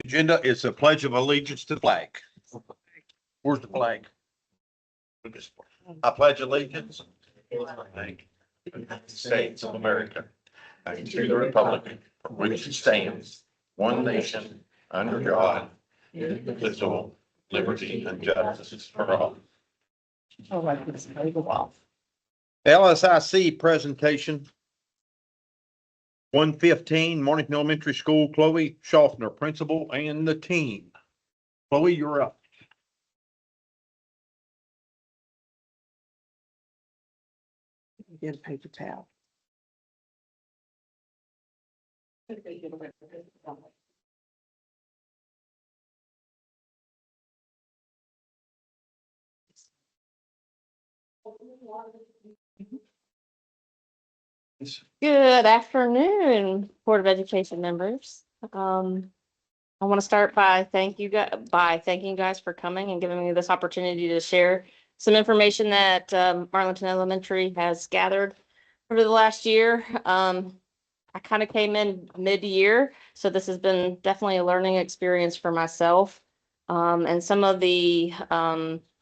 Agenda is a pledge of allegiance to the flag. Where's the flag? I pledge allegiance to the flag of the United States of America and to the republic for which it stands, one nation, under God, indivisible, liberty and justice for all. Oh, like this, I go off. LSIC presentation. 115 Mornington Elementary School, Chloe Schaffner, principal, and the team. Chloe, you're up. Get a paper towel. Good afternoon, Board of Education members. I want to start by thanking you guys for coming and giving me this opportunity to share some information that Marlinton Elementary has gathered over the last year. I kind of came in mid-year, so this has been definitely a learning experience for myself. And some of the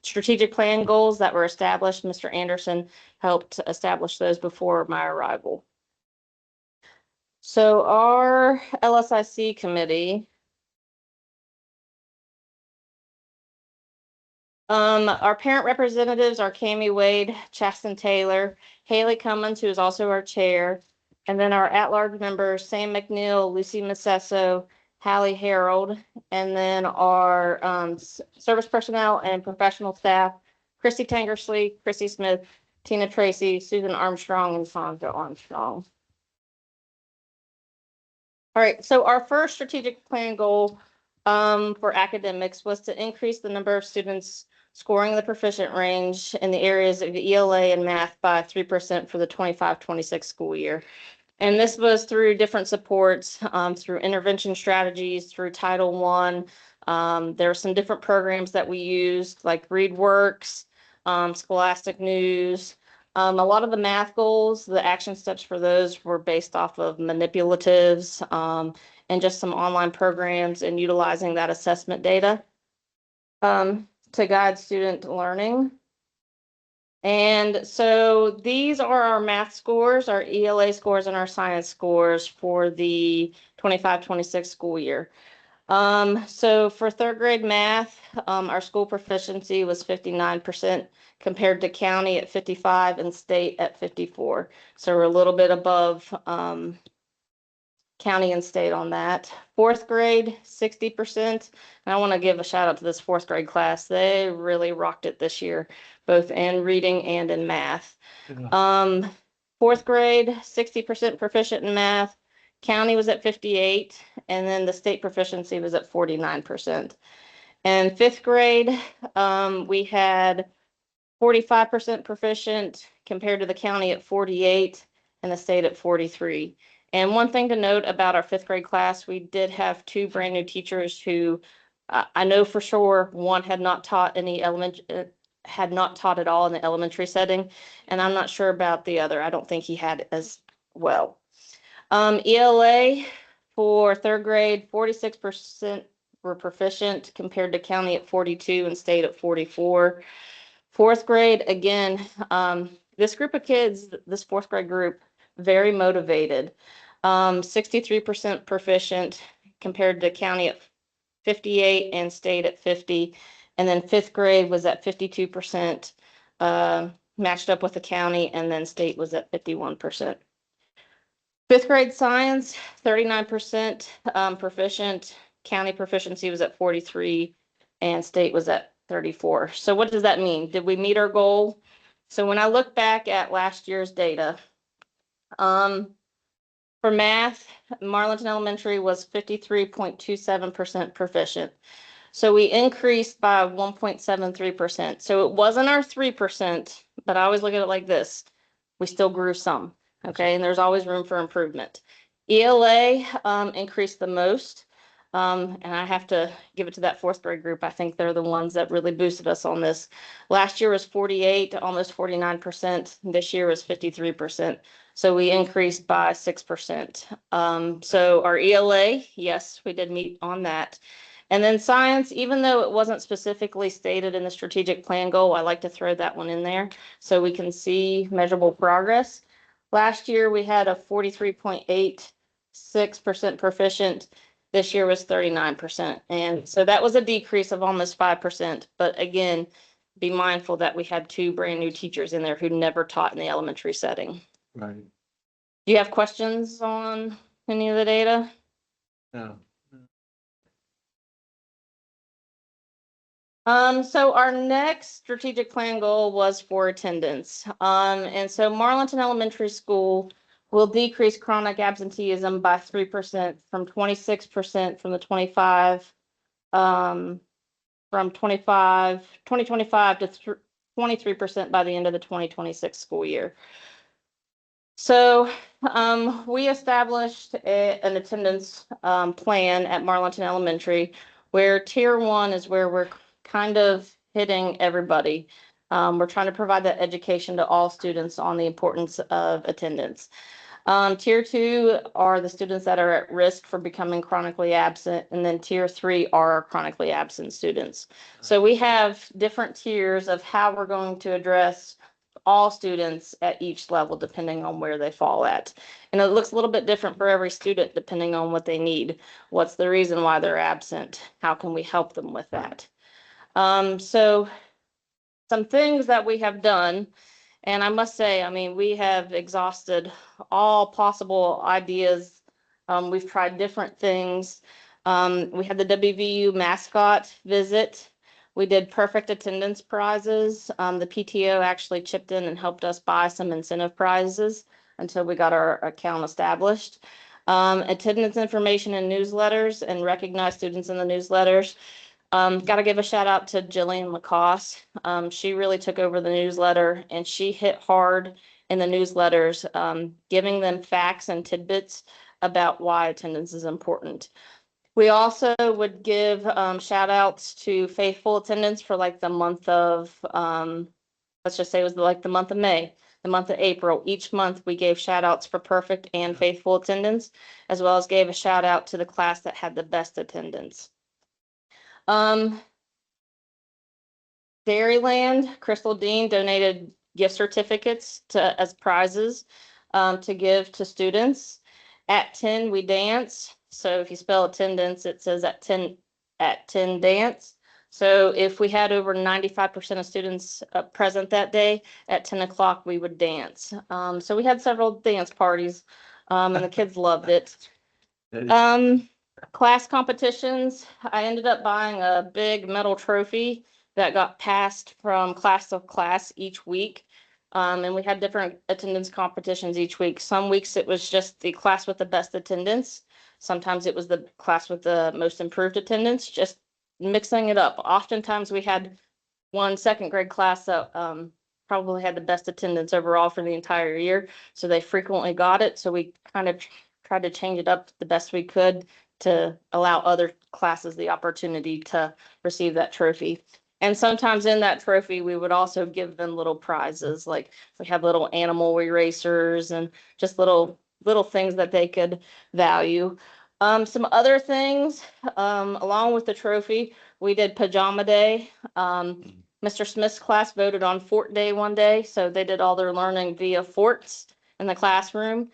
strategic plan goals that were established, Mr. Anderson helped establish those before my arrival. So our LSIC committee, our parent representatives are Cami Wade, Chasten Taylor, Haley Cummins, who is also our chair, and then our at-large members, Sam McNeil, Lucy Massesso, Hallie Harold, and then our service personnel and professional staff, Christy Tangersley, Chrissy Smith, Tina Tracy, Susan Armstrong, and Sandra Armstrong. All right, so our first strategic plan goal for academics was to increase the number of students scoring the proficient range in the areas of ELA and math by 3% for the 25-26 school year. And this was through different supports, through intervention strategies, through Title I. There are some different programs that we used, like ReadWorks, Scholastic News. A lot of the math goals, the action steps for those were based off of manipulatives and just some online programs and utilizing that assessment data to guide student learning. And so these are our math scores, our ELA scores, and our science scores for the 25-26 school year. So for third grade math, our school proficiency was 59% compared to county at 55 and state at 54. So we're a little bit above county and state on that. Fourth grade, 60%. And I want to give a shout out to this fourth grade class. They really rocked it this year, both in reading and in math. Fourth grade, 60% proficient in math. County was at 58, and then the state proficiency was at 49%. And fifth grade, we had 45% proficient compared to the county at 48 and the state at 43. And one thing to note about our fifth grade class, we did have two brand new teachers who I know for sure one had not taught at all in the elementary setting, and I'm not sure about the other. I don't think he had as well. ELA for third grade, 46% were proficient compared to county at 42 and state at 44. Fourth grade, again, this group of kids, this fourth grade group, very motivated. 63% proficient compared to county at 58 and state at 50. And then fifth grade was at 52%, matched up with the county, and then state was at 51%. Fifth grade science, 39% proficient. County proficiency was at 43 and state was at 34. So what does that mean? Did we meet our goal? So when I look back at last year's data, for math, Marlinton Elementary was 53.27% proficient. So we increased by 1.73%. So it wasn't our 3%, but I always look at it like this. We still grew some, okay? And there's always room for improvement. ELA increased the most. And I have to give it to that fourth grade group. I think they're the ones that really boosted us on this. Last year was 48, almost 49%. This year was 53%. So we increased by 6%. So our ELA, yes, we did meet on that. And then science, even though it wasn't specifically stated in the strategic plan goal, I like to throw that one in there so we can see measurable progress. Last year, we had a 43.86% proficient. This year was 39%. And so that was a decrease of almost 5%. But again, be mindful that we had 2 brand new teachers in there who never taught in the elementary setting. Right. Do you have questions on any of the data? No. So our next strategic plan goal was for attendance. And so Marlinton Elementary School will decrease chronic absenteeism by 3% from 26% from the 2025 to 23% by the end of the 2026 school year. So we established an attendance plan at Marlinton Elementary, where tier 1 is where we're kind of hitting everybody. We're trying to provide that education to all students on the importance of attendance. Tier 2 are the students that are at risk for becoming chronically absent, and then tier 3 are our chronically absent students. So we have different tiers of how we're going to address all students at each level, depending on where they fall at. And it looks a little bit different for every student, depending on what they need. What's the reason why they're absent? How can we help them with that? So some things that we have done, and I must say, I mean, we have exhausted all possible ideas. We've tried different things. We had the WVU mascot visit. We did perfect attendance prizes. The PTO actually chipped in and helped us buy some incentive prizes until we got our account established. Attendance information in newsletters and recognize students in the newsletters. Got to give a shout out to Jillian Lacoste. She really took over the newsletter and she hit hard in the newsletters, giving them facts and tidbits about why attendance is important. We also would give shout outs to faithful attendance for like the month of, let's just say it was like the month of May, the month of April. Each month we gave shout outs for perfect and faithful attendance, as well as gave a shout out to the class that had the best attendance. Dairyland, Crystal Dean donated gift certificates as prizes to give to students. At 10, we dance. So if you spell attendance, it says at 10 dance. So if we had over 95% of students present that day, at 10 o'clock, we would dance. So we had several dance parties and the kids loved it. Class competitions, I ended up buying a big metal trophy that got passed from class to class each week. And we had different attendance competitions each week. Some weeks it was just the class with the best attendance. Sometimes it was the class with the most improved attendance, just mixing it up. Oftentimes we had one second grade class that probably had the best attendance overall for the entire year. So they frequently got it. So we kind of tried to change it up the best we could to allow other classes the opportunity to receive that trophy. And sometimes in that trophy, we would also give them little prizes, like we have little animal erasers and just little things that they could value. Some other things, along with the trophy, we did pajama day. Mr. Smith's class voted on fort day one day, so they did all their learning via forts in the classroom.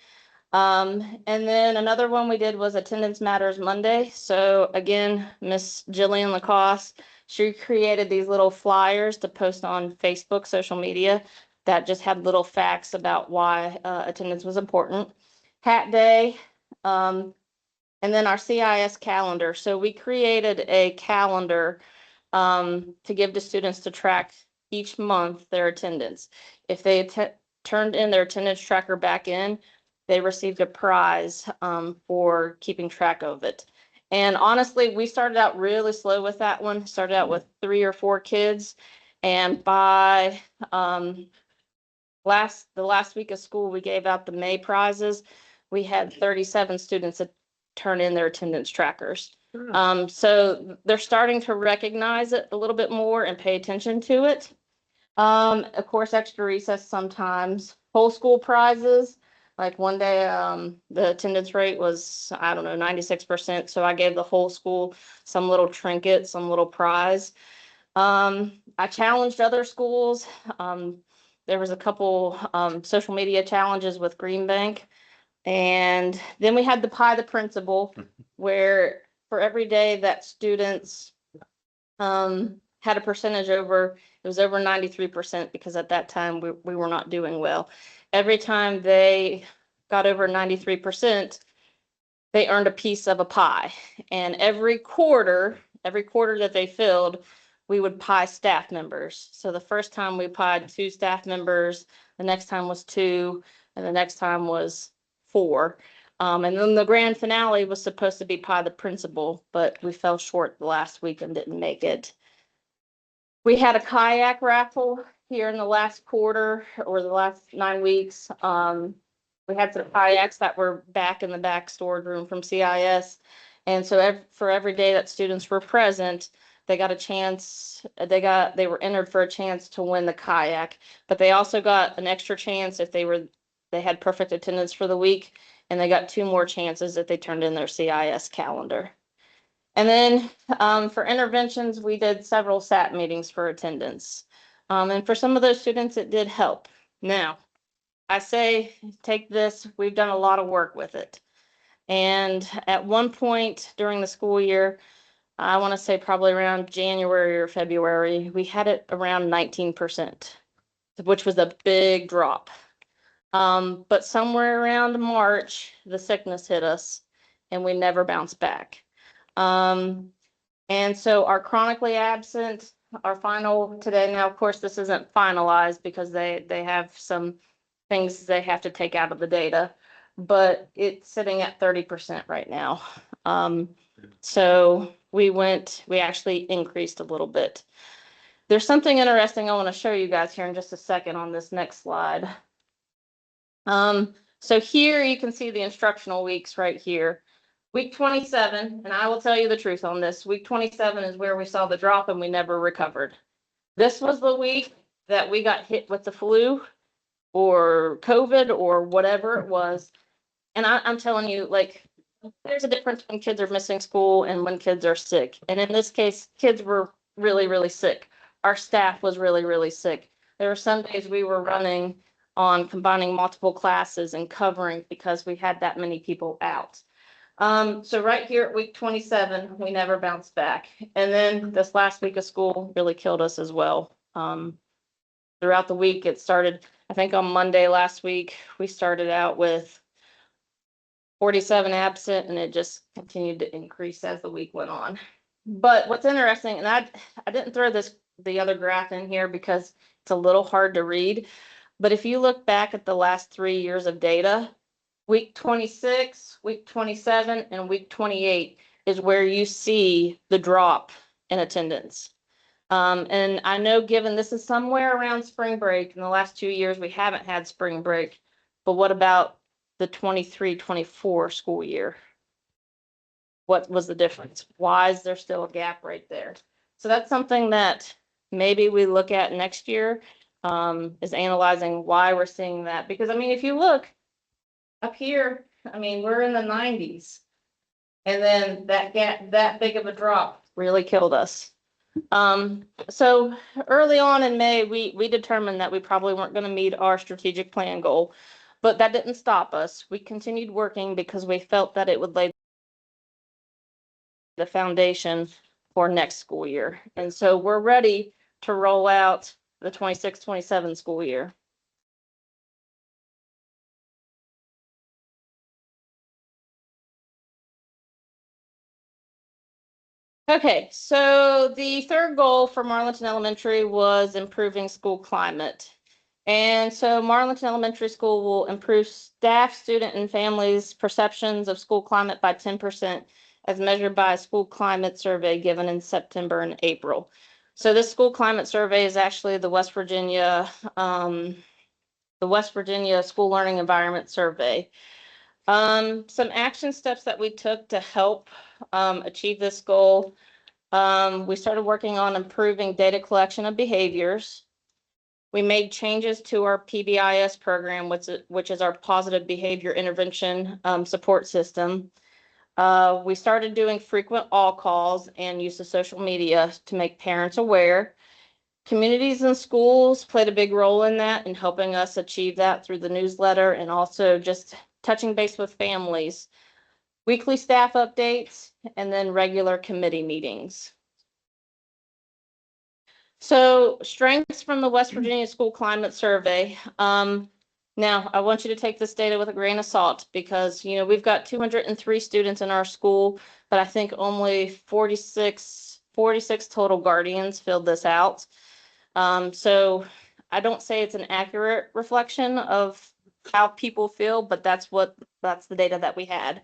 And then another one we did was Attendance Matters Monday. So again, Miss Jillian Lacoste, she created these little flyers to post on Facebook, social media, that just had little facts about why attendance was important. Hat Day, and then our CIS calendar. So we created a calendar to give to students to track each month their attendance. If they turned in their attendance tracker back in, they received a prize for keeping track of it. And honestly, we started out really slow with that one, started out with 3 or 4 kids. And by the last week of school, we gave out the May prizes. We had 37 students that turn in their attendance trackers. So they're starting to recognize it a little bit more and pay attention to it. Of course, extra recess sometimes, whole school prizes. Like one day, the attendance rate was, I don't know, 96%. So I gave the whole school some little trinket, some little prize. I challenged other schools. There was a couple, social media challenges with Green Bank. And then we had the pie the principal, where for every day that students had a percentage over, it was over 93% because at that time we were not doing well. Every time they got over 93%, they earned a piece of a pie. And every quarter that they filled, we would pie staff members. So the first time we pied 2 staff members, the next time was 2, and the next time was 4. And then the grand finale was supposed to be pie the principal, but we fell short the last week and didn't make it. We had a kayak raffle here in the last quarter or the last 9 weeks. We had some kayaks that were back in the back storage room from CIS. And so for every day that students were present, they got a chance, they were entered for a chance to win the kayak, but they also got an extra chance if they had perfect attendance for the week, and they got 2 more chances if they turned in their CIS calendar. And then for interventions, we did several SAT meetings for attendance. And for some of those students, it did help. Now, I say, take this, we've done a lot of work with it. And at one point during the school year, I want to say probably around January or February, we had it around 19%, which was a big drop. But somewhere around March, the sickness hit us and we never bounced back. And so our chronically absent, our final today, now, of course, this isn't finalized because they have some things they have to take out of the data, but it's sitting at 30% right now. So we actually increased a little bit. There's something interesting I want to show you guys here in just a second on this next slide. So here you can see the instructional weeks right here. Week 27, and I will tell you the truth on this, week 27 is where we saw the drop and we never recovered. This was the week that we got hit with the flu or COVID or whatever it was. And I'm telling you, like, there's a difference when kids are missing school and when kids are sick. And in this case, kids were really, really sick. Our staff was really, really sick. There were some days we were running on combining multiple classes and covering because we had that many people out. So right here at week 27, we never bounced back. And then this last week of school really killed us as well. Throughout the week, it started, I think on Monday last week, we started out with 47 absent, and it just continued to increase as the week went on. But what's interesting, and I didn't throw the other graph in here because it's a little hard to read. But if you look back at the last 3 years of data, week 26, week 27, and week 28 is where you see the drop in attendance. And I know given this is somewhere around spring break, in the last 2 years, we haven't had spring break, but what about the 23-24 school year? What was the difference? Why is there still a gap right there? So that's something that maybe we look at next year, is analyzing why we're seeing that. Because I mean, if you look up here, I mean, we're in the 90s. And then that gap, that big of a drop really killed us. So early on in May, we determined that we probably weren't going to meet our strategic plan goal, but that didn't stop us. We continued working because we felt that it would lay the foundation for next school year. And so we're ready to roll out the 26-27 school year. Okay, so the third goal for Marlinton Elementary was improving school climate. And so Marlinton Elementary School will improve staff, student, and families' perceptions of school climate by 10% as measured by a school climate survey given in September and April. So this school climate survey is actually the West Virginia School Learning Environment Survey. Some action steps that we took to help achieve this goal. We started working on improving data collection of behaviors. We made changes to our PBIS program, which is our positive behavior intervention support system. We started doing frequent all calls and use of social media to make parents aware. Communities and schools played a big role in that and helping us achieve that through the newsletter and also just touching base with families. Weekly staff updates and then regular committee meetings. So strengths from the West Virginia School Climate Survey. Now, I want you to take this data with a grain of salt because, you know, we've got 203 students in our school, but I think only 46 total guardians filled this out. So I don't say it's an accurate reflection of how people feel, but that's the data that we had.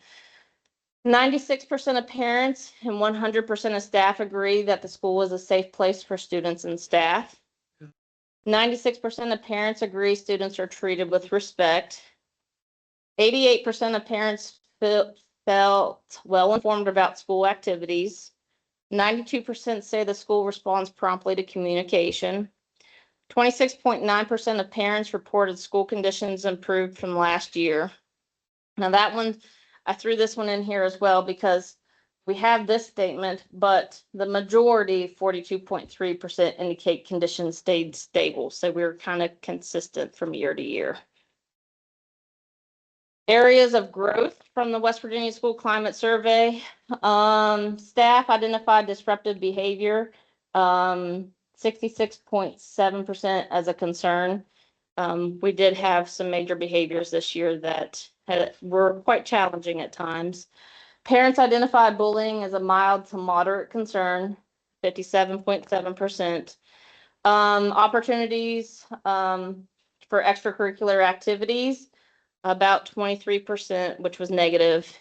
96% of parents and 100% of staff agree that the school is a safe place for students and staff. 96% of parents agree students are treated with respect. 88% of parents felt well informed about school activities. 92% say the school responds promptly to communication. 26.9% of parents reported school conditions improved from last year. Now that one, I threw this one in here as well because we have this statement, but the majority, 42.3%, indicate conditions stayed stable. So we were kind of consistent from year to year. Areas of growth from the West Virginia School Climate Survey. Staff identified disruptive behavior, 66.7% as a concern. We did have some major behaviors this year that were quite challenging at times. Parents identified bullying as a mild to moderate concern, 57.7%. Opportunities for extracurricular activities, about 23%, which was negative.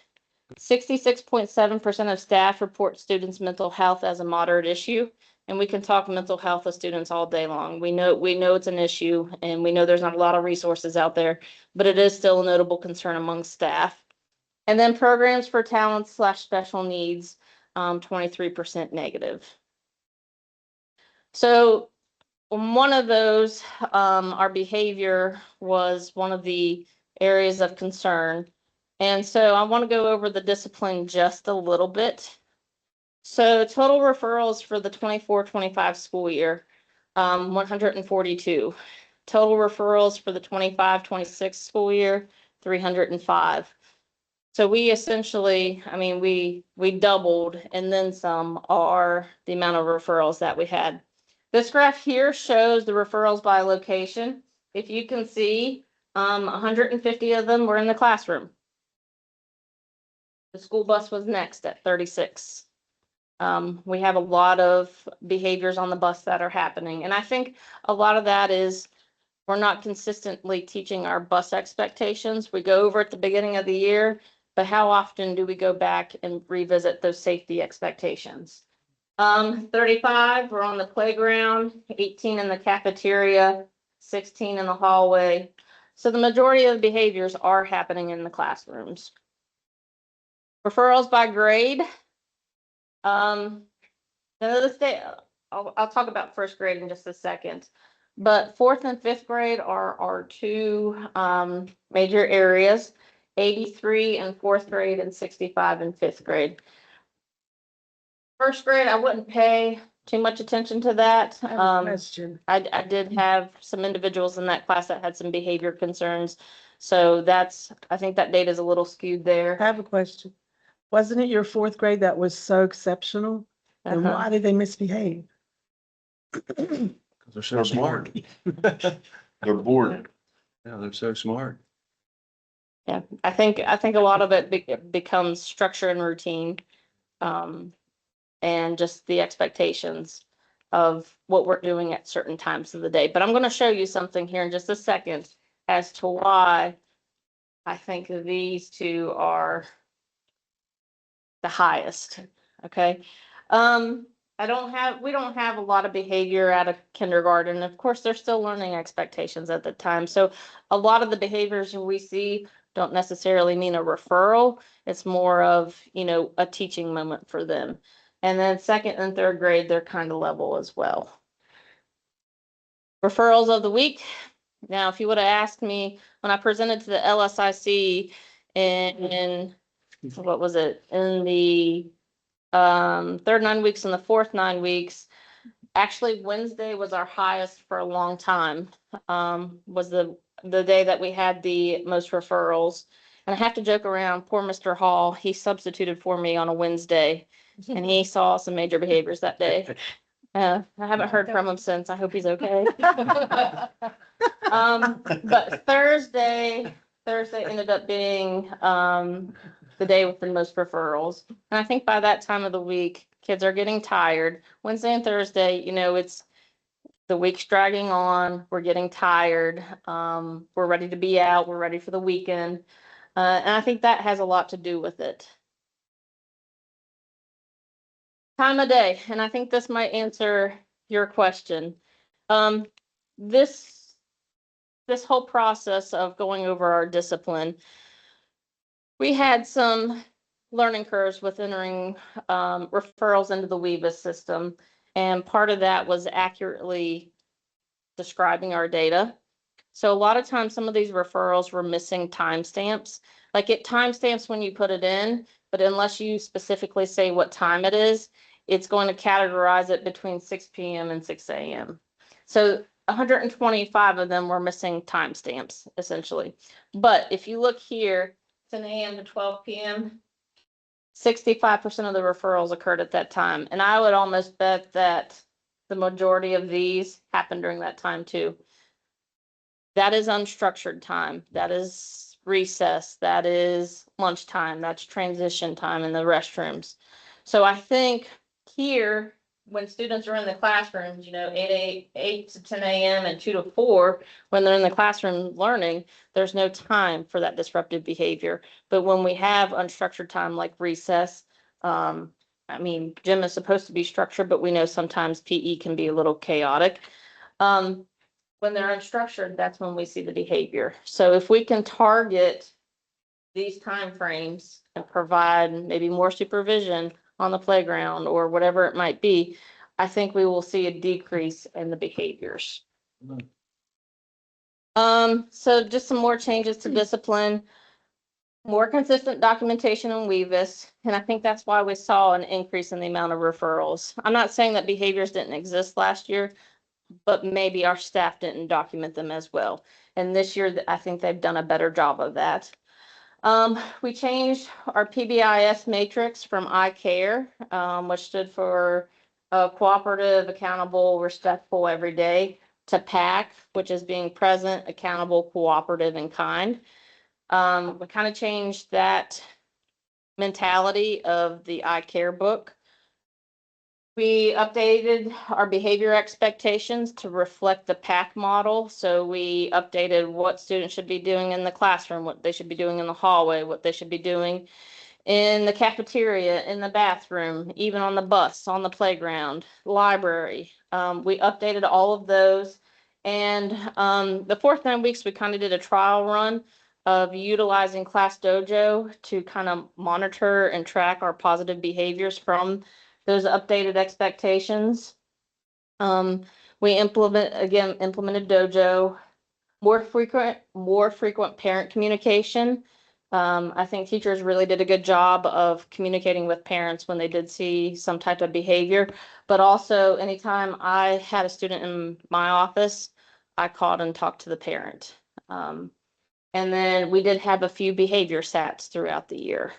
66.7% of staff report students' mental health as a moderate issue. And we can talk mental health of students all day long. We know it's an issue and we know there's not a lot of resources out there, but it is still a notable concern among staff. And then programs for talents/special needs, 23% negative. So one of those, our behavior was one of the areas of concern. And so I want to go over the discipline just a little bit. So total referrals for the 24-25 school year, 142. Total referrals for the 25-26 school year, 305. So we essentially, I mean, we doubled and then some are the amount of referrals that we had. This graph here shows the referrals by location. If you can see, 150 of them were in the classroom. The school bus was next at 36. We have a lot of behaviors on the bus that are happening. And I think a lot of that is we're not consistently teaching our bus expectations. We go over at the beginning of the year, but how often do we go back and revisit those safety expectations? 35 were on the playground, 18 in the cafeteria, 16 in the hallway. So the majority of the behaviors are happening in the classrooms. Referrals by grade. I'll talk about first grade in just a second, but fourth and fifth grade are our two major areas, 83 in fourth grade and 65 in fifth grade. First grade, I wouldn't pay too much attention to that. I have a question. I did have some individuals in that class that had some behavior concerns. So I think that data is a little skewed there. I have a question. Wasn't it your fourth grade that was so exceptional? And why did they misbehave? Because they're so smart. They're bored. Yeah, they're so smart. Yeah, I think a lot of it becomes structure and routine, and just the expectations of what we're doing at certain times of the day. But I'm going to show you something here in just a second as to why I think these two are the highest. Okay. We don't have a lot of behavior out of kindergarten. Of course, they're still learning expectations at the time. So a lot of the behaviors we see don't necessarily mean a referral. It's more of, a teaching moment for them. And then second and third grade, they're kind of level as well. Referrals of the week. Now, if you would have asked me when I presented to the LSIC in what was it, in the third 9 weeks and the fourth 9 weeks, actually Wednesday was our highest for a long time. Was the day that we had the most referrals. And I have to joke around, poor Mr. Hall, he substituted for me on a Wednesday and he saw some major behaviors that day. I haven't heard from him since. I hope he's okay. But Thursday ended up being the day with the most referrals. And I think by that time of the week, kids are getting tired. Wednesday and Thursday, you know, it's the week's dragging on. We're getting tired. We're ready to be out. We're ready for the weekend. And I think that has a lot to do with it. Time of day, and I think this might answer your question. This whole process of going over our discipline, we had some learning curves with entering referrals into the WEBIS system, and part of that was accurately describing our data. So a lot of times, some of these referrals were missing timestamps. Like it timestamps when you put it in, but unless you specifically say what time it is, it's going to categorize it between 6 p.m. and 6 a.m. So 125 of them were missing timestamps, essentially. But if you look here, 10 a.m. to 12 p.m., 65% of the referrals occurred at that time. And I would almost bet that the majority of these happened during that time too. That is unstructured time. That is recess. That is lunchtime. That's transition time in the restrooms. So I think here, when students are in the classrooms, you know, 8 to 10 a.m. and 2 to 4, when they're in the classroom learning, there's no time for that disruptive behavior. But when we have unstructured time like recess, I mean, gym is supposed to be structured, but we know sometimes PE can be a little chaotic. When they're unstructured, that's when we see the behavior. So if we can target these timeframes and provide maybe more supervision on the playground or whatever it might be, I think we will see a decrease in the behaviors. So just some more changes to discipline, more consistent documentation on WEVIS, and I think that's why we saw an increase in the amount of referrals. I'm not saying that behaviors didn't exist last year, but maybe our staff didn't document them as well. And this year, I think they've done a better job of that. We changed our PBIS matrix from I-CARE, which stood for cooperative, accountable, respectful every day, to PAC, which is being present, accountable, cooperative, and kind. We kind of changed that mentality of the I-CARE book. We updated our behavior expectations to reflect the PAC model. So we updated what students should be doing in the classroom, what they should be doing in the hallway, what they should be doing in the cafeteria, in the bathroom, even on the bus, on the playground, library. We updated all of those. And the fourth 9 weeks, we kind of did a trial run of utilizing Class Dojo to kind of monitor and track our positive behaviors from those updated expectations. We implemented Dojo, more frequent parent communication. I think teachers really did a good job of communicating with parents when they did see some type of behavior, but also anytime I had a student in my office, I called and talked to the parent. And then we did have a few behavior SATs throughout the year.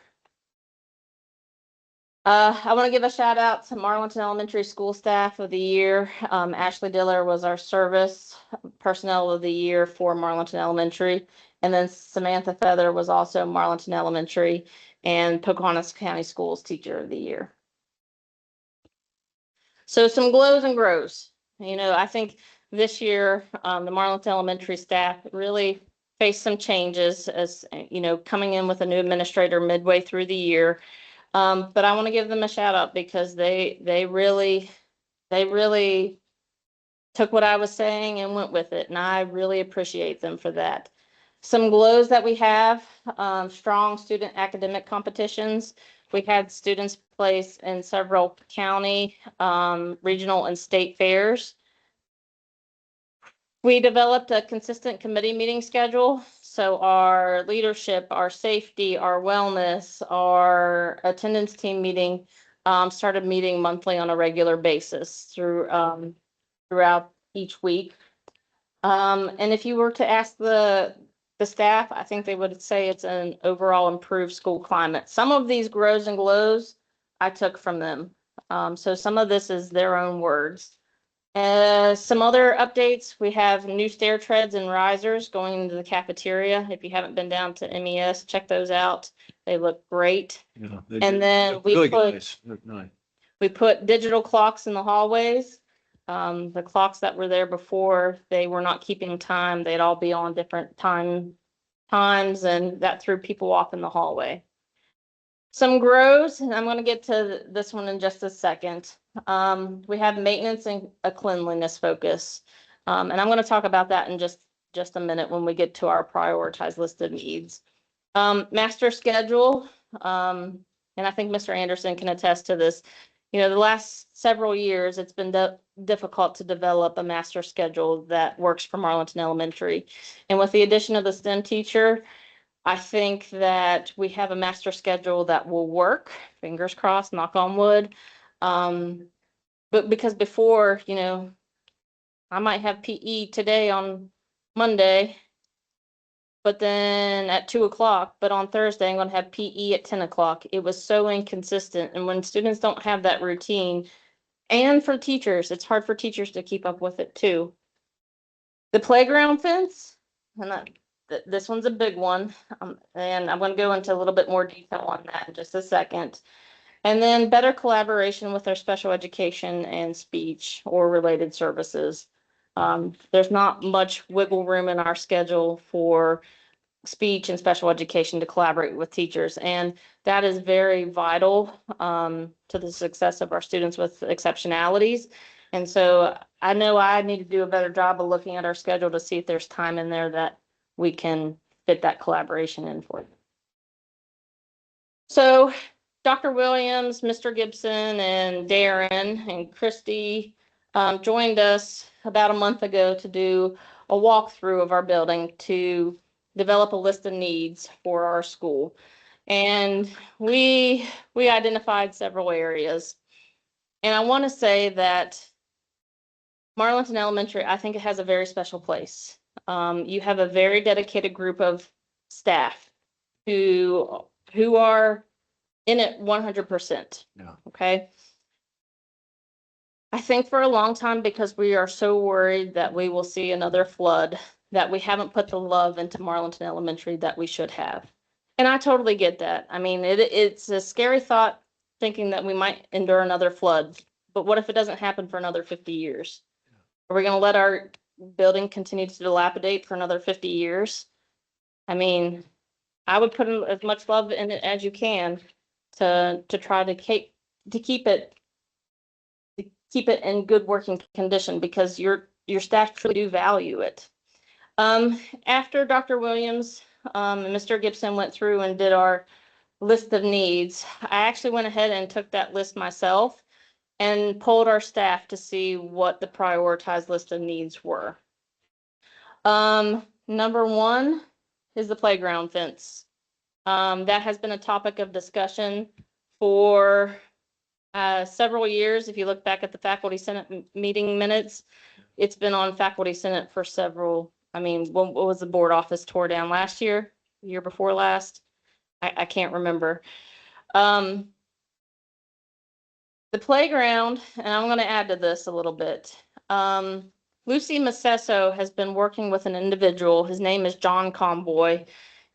I want to give a shout out to Marlinton Elementary School Staff of the Year. Ashley Diller was our Service Personnel of the Year for Marlinton Elementary. And then Samantha Feather was also Marlinton Elementary and Pocahontas County Schools Teacher of the Year. So some glows and grows. You know, I think this year the Marlinton Elementary staff really faced some changes as, you know, coming in with a new administrator midway through the year. But I want to give them a shout out because they really took what I was saying and went with it. And I really appreciate them for that. Some glows that we have, strong student academic competitions. We had students place in several county, regional, and state fairs. We developed a consistent committee meeting schedule. So our leadership, our safety, our wellness, our attendance team meeting started meeting monthly on a regular basis throughout each week. And if you were to ask the staff, I think they would say it's an overall improved school climate. Some of these grows and glows I took from them. So some of this is their own words. Some other updates, we have new stair treads and risers going into the cafeteria. If you haven't been down to MES, check those out. They look great. Yeah, And then we put digital clocks in the hallways. The clocks that were there before, they were not keeping time. They'd all be on different times, and that threw people off in the hallway. Some grows, and I'm going to get to this one in just a second. We have maintenance and a cleanliness focus. And I'm going to talk about that in just a minute when we get to our prioritized list of needs. Master schedule, and I think Mr. Anderson can attest to this. You know, the last several years, it's been difficult to develop a master schedule that works for Marlinton Elementary. And with the addition of the STEM teacher, I think that we have a master schedule that will work, fingers crossed, knock on wood. But because before, you know, I might have PE today on Monday, but then at 2:00, but on Thursday, I'm going to have PE at 10:00. It was so inconsistent. And when students don't have that routine, and for teachers, it's hard for teachers to keep up with it too. The playground fence, and this one's a big one. And I'm going to go into a little bit more detail on that in just a second. And then better collaboration with our special education and speech or related services. There's not much wiggle room in our schedule for speech and special education to collaborate with teachers. And that is very vital to the success of our students with exceptionalities. And so I know I need to do a better job of looking at our schedule to see if there's time in there that we can fit that collaboration in for. So Dr. Williams, Mr. Gibson, and Darren and Christy joined us about a month ago to do a walkthrough of our building to develop a list of needs for our school. And we identified several areas. And I want to say that Marlinton Elementary, I think it has a very special place. You have a very dedicated group of staff who are in it 100%. Yeah. Okay. I think for a long time, because we are so worried that we will see another flood, that we haven't put the love into Marlinton Elementary that we should have. And I totally get that. I mean, it's a scary thought thinking that we might endure another flood, but what if it doesn't happen for another 50 years? Are we going to let our building continue to dilapidate for another 50 years? I mean, I would put in as much love in it as you can to try to keep it in good working condition, because your staff truly do value it. After Dr. Williams and Mr. Gibson went through and did our list of needs, I actually went ahead and took that list myself and polled our staff to see what the prioritized list of needs were. Number one is the playground fence. That has been a topic of discussion for several years. If you look back at the faculty senate meeting minutes, it's been on faculty senate for several. I mean, what was the board office tore down last year, the year before last? I can't remember. The playground, and I'm going to add to this a little bit. Lucy Macesso has been working with an individual. His name is John Comboy,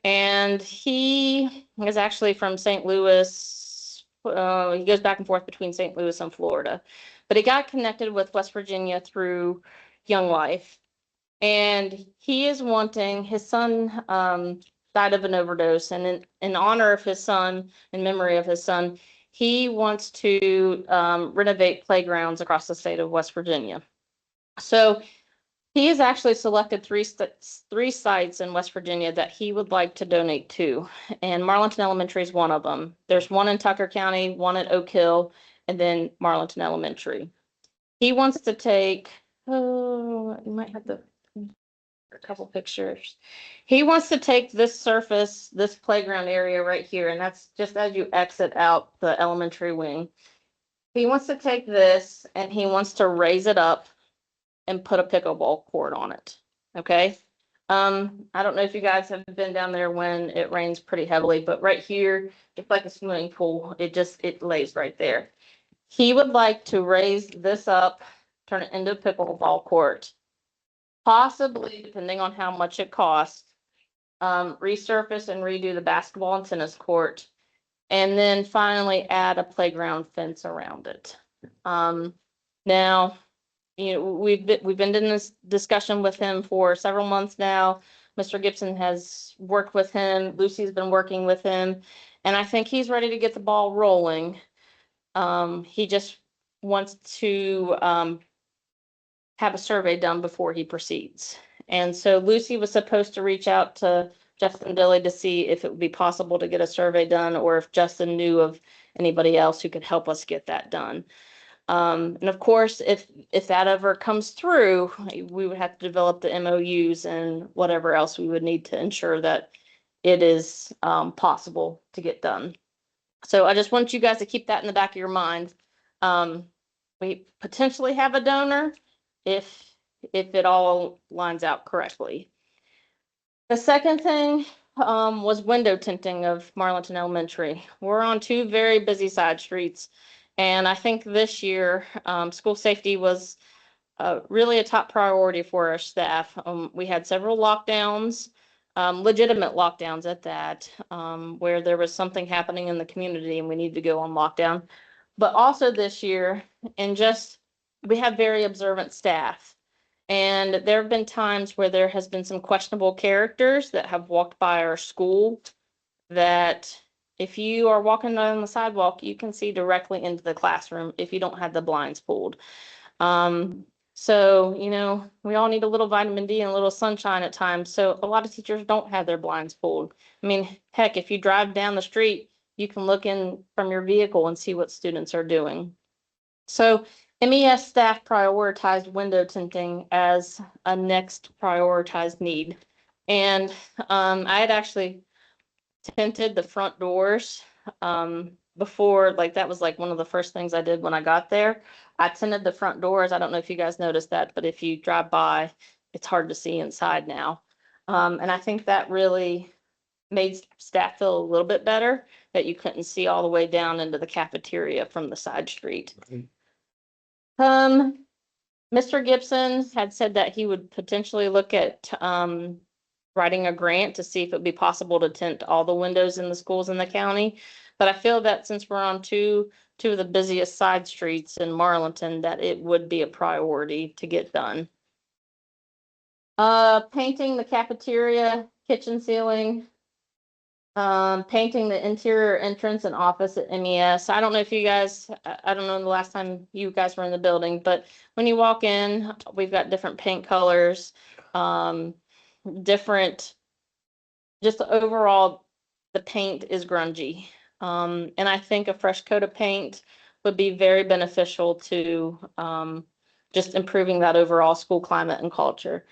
and he is actually from St. Louis. He goes back and forth between St. Louis and Florida, but he got connected with West Virginia through Young Life. And he is wanting, his son died of an overdose, and in honor of his son, in memory of his son, he wants to renovate playgrounds across the state of West Virginia. So he has actually selected three sites in West Virginia that he would like to donate to, and Marlinton Elementary is one of them. There's one in Tucker County, one at Oak Hill, and then Marlinton Elementary. He wants to take, you might have to a couple pictures. He wants to take this surface, this playground area right here, and that's just as you exit out the elementary wing. He wants to take this and he wants to raise it up and put a pickleball court on it. Okay. I don't know if you guys have been down there when it rains pretty heavily, but right here, it's like a swimming pool. It lays right there. He would like to raise this up, turn it into a pickleball court, possibly, depending on how much it costs, resurface and redo the basketball and tennis court, and then finally add a playground fence around it. Now, you know, we've been in this discussion with him for several months now. Mr. Gibson has worked with him. Lucy's been working with him, and I think he's ready to get the ball rolling. He just wants to have a survey done before he proceeds. And so Lucy was supposed to reach out to Justin Dilly to see if it would be possible to get a survey done, or if Justin knew of anybody else who could help us get that done. And of course, if that ever comes through, we would have to develop the MOUs and whatever else we would need to ensure that it is possible to get done. So I just want you guys to keep that in the back of your mind. We potentially have a donor if it all lines out correctly. The second thing was window tinting of Marlinton Elementary. We're on two very busy side streets. And I think this year, school safety was really a top priority for our staff. We had several lockdowns, legitimate lockdowns at that, where there was something happening in the community and we needed to go on lockdown. But also this year, we have very observant staff. And there have been times where there has been some questionable characters that have walked by our school that if you are walking on the sidewalk, you can see directly into the classroom if you don't have the blinds pulled. So, you know, we all need a little vitamin D and a little sunshine at times. So a lot of teachers don't have their blinds pulled. I mean, heck, if you drive down the street, you can look in from your vehicle and see what students are doing. So MES staff prioritized window tinting as a next prioritized need. And I had actually tinted the front doors before, like that was like one of the first things I did when I got there. I tinted the front doors. I don't know if you guys noticed that, but if you drive by, it's hard to see inside now. And I think that really made staff feel a little bit better that you couldn't see all the way down into the cafeteria from the side street. Mr. Gibson had said that he would potentially look at writing a grant to see if it would be possible to tint all the windows in the schools in the county. But I feel that since we're on two of the busiest side streets in Marlinton, that it would be a priority to get done. Painting the cafeteria, kitchen ceiling, painting the interior entrance and office at MES. I don't know if you guys, I don't know the last time you guys were in the building, but when you walk in, we've got different paint colors, different, just overall, the paint is grungy. And I think a fresh coat of paint would be very beneficial to just improving that overall school climate and culture.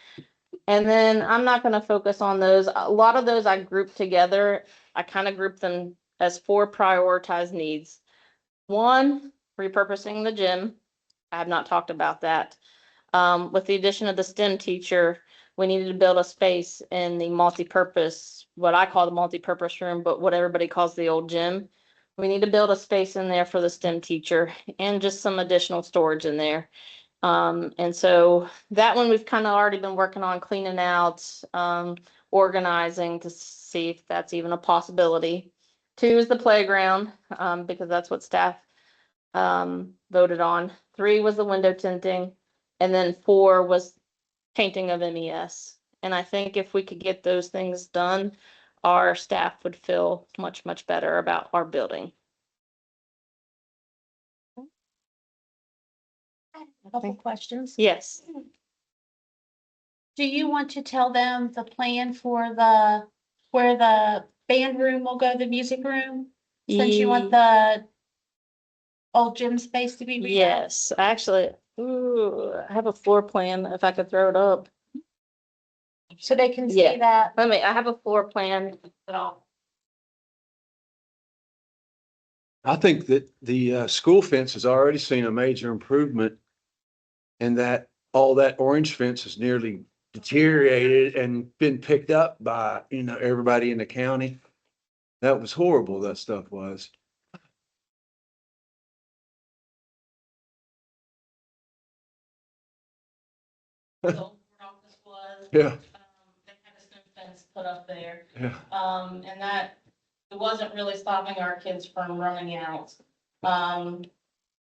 And then I'm not going to focus on those. A lot of those I grouped together. I kind of grouped them as 4 prioritized needs. 1, repurposing the gym. I have not talked about that. With the addition of the STEM teacher, we needed to build a space in the multi-purpose, what I call the multi-purpose room, but what everybody calls the old gym. We need to build a space in there for the STEM teacher and just some additional storage in there. And so that one we've kind of already been working on cleaning out, organizing to see if that's even a possibility. 2 is the playground, because that's what staff voted on. 3 was the window tinting, and then 4 was painting of MES. And I think if we could get those things done, our staff would feel much, much better about our building. A couple questions. Yes. Do you want to tell them the plan for where the band room will go, the music room? Since you want the old gym space to be redone? Yes, actually, I have a floor plan if I could throw it up. so they can Yeah. see that. I have a floor plan that I'll I think that the school fence has already seen a major improvement. And that all that orange fence has nearly deteriorated and been picked up by, everybody in the county. That was horrible, that stuff was. the old board office was. Yeah, They had a snow fence put up there. yeah. And that, it wasn't really stopping our kids from running out.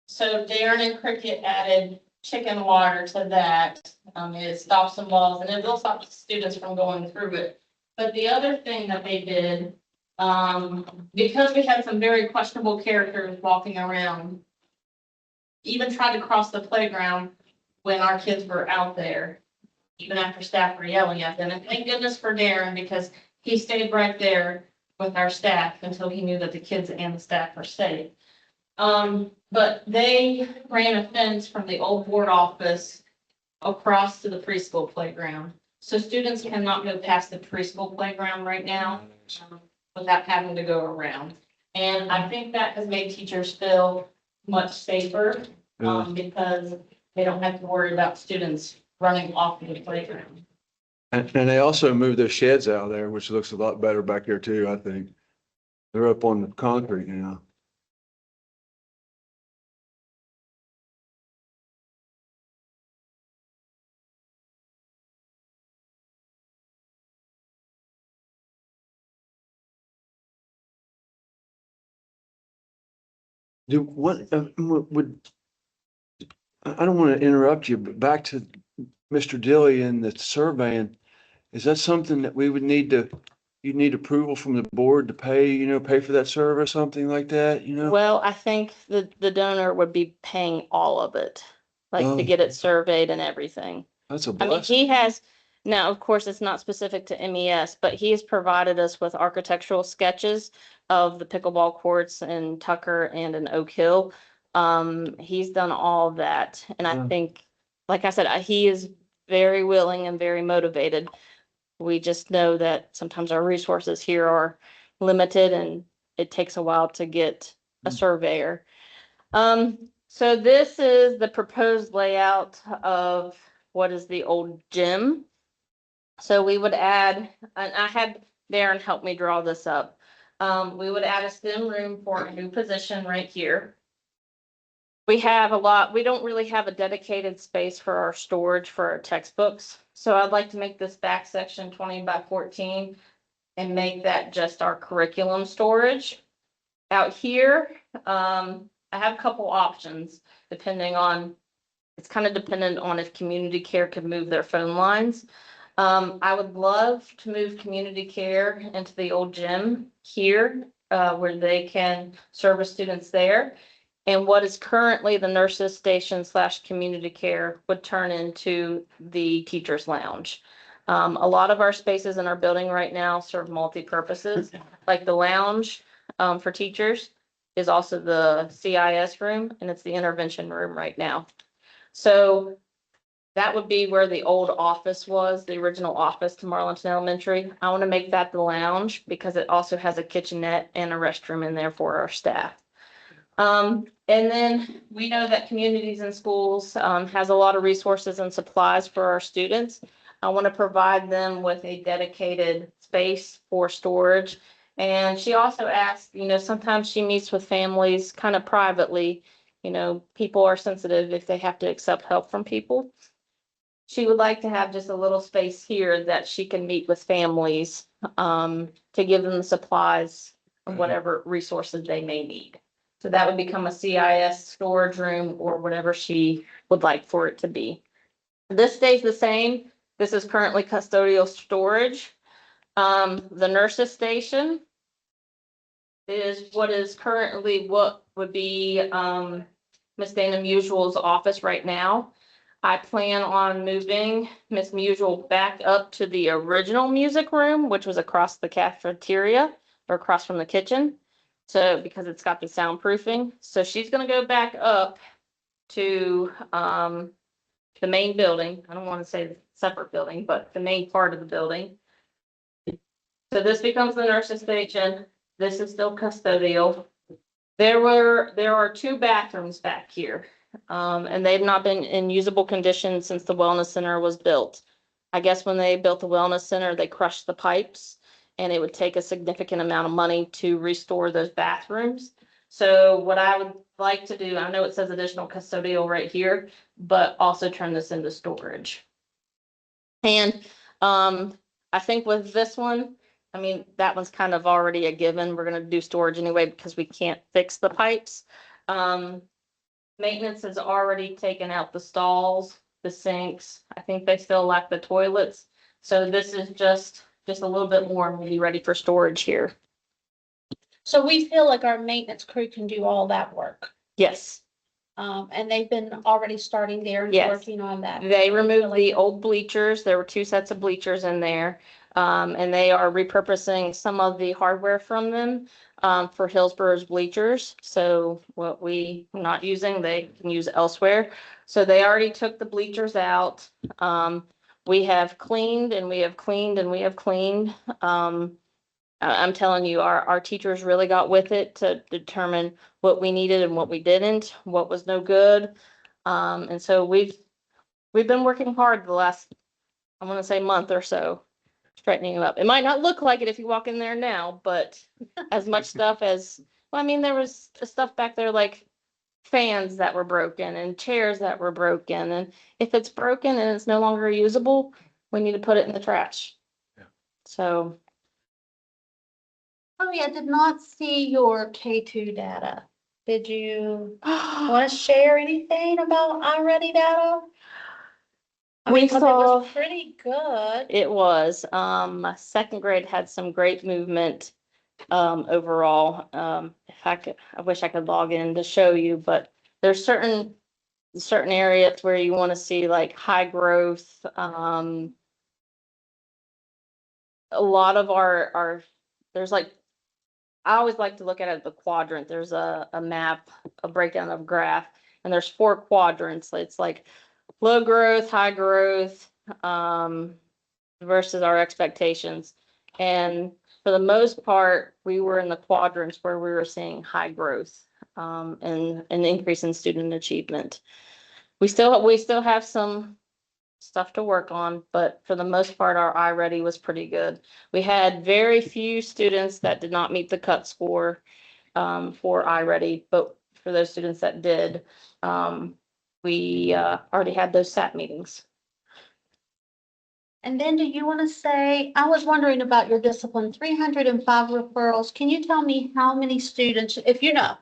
So Darren and Cricket added chicken water to that. It stops some balls and it will stop the students from going through it. But the other thing that they did, because we had some very questionable characters walking around, even tried to cross the playground when our kids were out there, even after staff were yelling at them. And thank goodness for Darren, because he stayed right there with our staff until he knew that the kids and the staff were safe. But they ran a fence from the old board office across to the preschool playground. So students cannot go past the preschool playground right now, without having to go around. And I think that has made teachers feel much safer, because they don't have to worry about students running off the playground. And they also moved those sheds out of there, which looks a lot better back there too, I think. They're up on the concrete now. Do what, I don't want to interrupt you, but back to Mr. Dilly and the surveying. Is that something that we would you'd need approval from the board to pay for that service, something like that, Well, I think the donor would be paying all of it, like to Oh. get it surveyed and everything. That's a I mean, blessing. he has, now, of course, it's not specific to MES, but he has provided us with architectural sketches of the pickleball courts in Tucker and in Oak Hill. He's done all of that. And I Yeah. think, like I said, he is very willing and very motivated. We just know that sometimes our resources here are limited and it takes a while to get a surveyor. So this is the proposed layout of what is the old gym. So we would add, and I had Darren help me draw this up. We would add a STEM room for a new position right here. We don't really have a dedicated space for our storage for our textbooks. So I'd like to make this back section 20 by 14 and make that just our curriculum storage. Out here, I have a couple options depending on, it's kind of dependent on if community care could move their phone lines. I would love to move community care into the old gym here, where they can service students there. And what is currently the nurses station / community care would turn into the teacher's lounge. A lot of our spaces in our building right now serve multi-purposes, like the lounge for teachers is also the CIS room, and it's the intervention room right now. So that would be where the old office was, the original office to Marlinton Elementary. I want to make that the lounge because it also has a kitchenette and a restroom in there for our staff. And then we know that communities and schools has a lot of resources and supplies for our students. I want to provide them with a dedicated space for storage. And she also asked, sometimes she meets with families kind of privately. People are sensitive if they have to accept help from people. She would like to have just a little space here that she can meet with families to give them the supplies of whatever resources they may need. So that would become a CIS storage room or whatever she would like for it to be. This stays the same. This is currently custodial storage. The nurses station is what is currently what would be Miss Dana Mutual's office right now. I plan on moving Miss Mutual back up to the original music room, which was across the cafeteria or across from the kitchen. So because it's got the soundproofing, so she's gonna go back up to the main building. I don't want to say the separate building, but the main part of the building. So this becomes the nurse's station. This is still custodial. There are 2 bathrooms back here. And they've not been in usable condition since the wellness center was built. I guess when they built the wellness center, they crushed the pipes and it would take a significant amount of money to restore those bathrooms. So what I would like to do, I know it says additional custodial right here, but also turn this into storage. And I think with this one, I mean, that one's kind of already a given. We're gonna do storage anyway because we can't fix the pipes. Maintenance has already taken out the stalls, the sinks. I think they still lack the toilets. So this is just a little bit more and we'll be ready for storage here. So we feel like our maintenance crew can do all that work. Yes, And they've been already starting there and Yes. working on that. they removed the old bleachers. There were 2 sets of bleachers in there. And they are repurposing some of the hardware from them for Hillsborough's bleachers. So what we are not using, they can use elsewhere. So they already took the bleachers out. We have cleaned and we have cleaned and we have cleaned. I'm telling you, our teachers really got with it to determine what we needed and what we didn't, what was no good. And so we've been working hard the last, I want to say, month or so, straightening it up. It might not look like it if you walk in there now, but as much stuff as, well, I mean, there was stuff back there like fans that were broken and chairs that were broken. And if it's broken and it's no longer usable, we need to put it in the trash. Yeah. So. Oh, yeah, I did not see your K2 data. Did you want to share anything about iReady data? I We mean, 'cause it saw- was pretty good. It was, second grade had some great movement, overall. I wish I could log in to show you, but there's certain areas where you want to see like high growth. A lot of our, there's like, I always like to look at it the quadrant. There's a map, a breakdown of graph, and there's 4 quadrants. It's like low growth, high growth, versus our expectations. And for the most part, we were in the quadrants where we were seeing high growth, and an increase in student achievement. We still have some stuff to work on, but for the most part, our iReady was pretty good. We had very few students that did not meet the cut score, for iReady, but for those students that did, we already had those SAT meetings. And then do you want to say, I was wondering about your discipline, 305 referrals. Can you tell me how many students, if you know?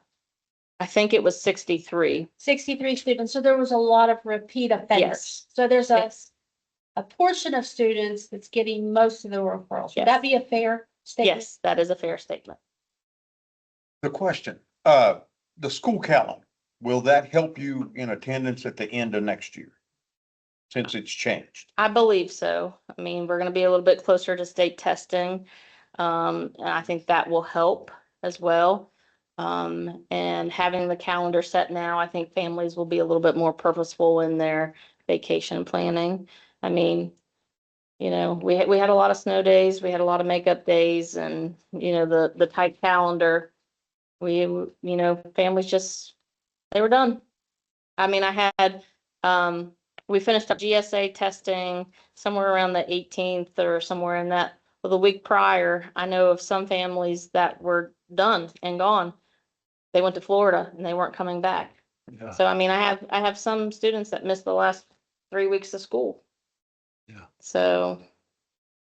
I think it was 63. 63 students. So there was a lot of repeat offenders. Yes. So there's Yes. a portion of students that's getting most of the referrals. Would Yes. that be a fair statement? Yes, that is a fair statement. The question, the school calendar, will that help you in attendance at the end of next year? Since it's changed. I believe so. I mean, we're gonna be a little bit closer to state testing. And I think that will help as well. And having the calendar set now, I think families will be a little bit more purposeful in their vacation planning. I mean, you know, we had a lot of snow days, we had a lot of makeup days and, you know, the tight calendar. Families just, they were done. I mean, I had, we finished up GSA testing somewhere around the 18th or somewhere in that, well, the week prior. I know of some families that were done and gone. They went to Florida and they weren't coming back. Yeah. So, I mean, I have some students that missed the last 3 weeks of school. Yeah. So,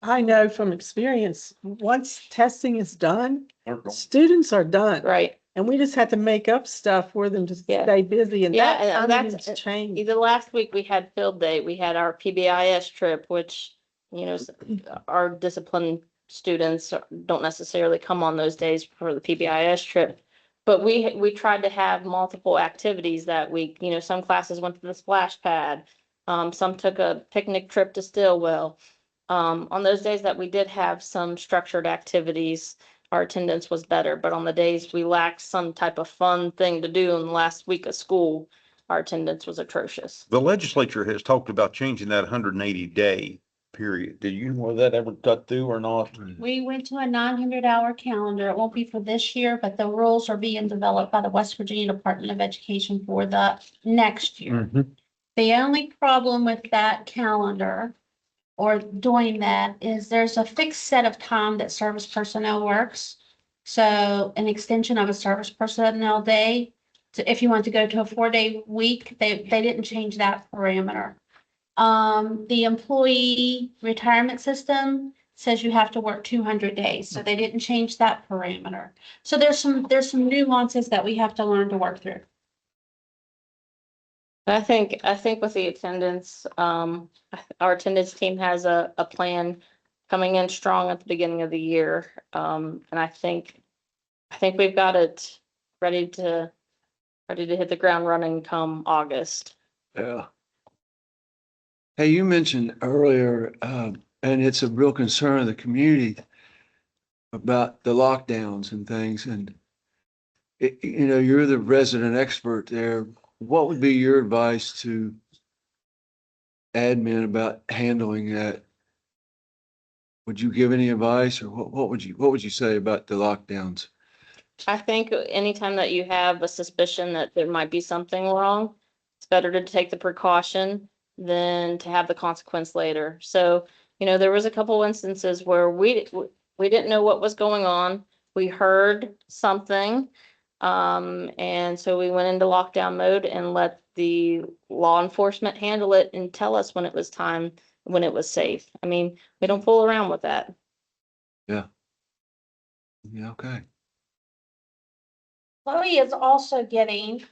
I know from experience, once testing is done, They're going. students are done. right. And we just had to make up stuff for them to Yeah. stay busy and Yeah, that and kind of that's- needs to change. The last week we had field day, we had our PBIS trip, which, you know, our discipline students don't necessarily come on those days for the PBIS trip. But we tried to have multiple activities that week. You know, some classes went to the splash pad. Some took a picnic trip to Stillwell. On those days that we did have some structured activities, our attendance was better. But on the days we lacked some type of fun thing to do in the last week of school, our attendance was atrocious. The legislature has talked about changing that 180-day period. Did you know that ever got through or not? We went to a 900-hour calendar. It won't be for this year, but the rules are being developed by the West Virginia Department of Education for the next year. The only problem with that calendar or doing that is there's a fixed set of time that service personnel works. So an extension of a service personnel day, if you want to go to a 4-day week, they didn't change that parameter. The employee retirement system says you have to work 200 days, so they didn't change that parameter. So there's some nuances that we have to learn to work through. I think with the attendance, our attendance team has a plan coming in strong at the beginning of the year. And I think we've got it ready to hit the ground running come August. Yeah. Hey, you mentioned earlier, and it's a real concern of the community about the lockdowns and things. And you're the resident expert there. What would be your advice to admin about handling that? Would you give any advice, or what would you say about the lockdowns? I think anytime that you have a suspicion that there might be something wrong, it's better to take the precaution than to have the consequence later. So, there was a couple instances where we didn't know what was going on. We heard something. And so we went into lockdown mode and let the law enforcement handle it and tell us when it was time, when it was safe. I mean, we don't fool around with that. Yeah. Yeah, okay. Chloe is also getting,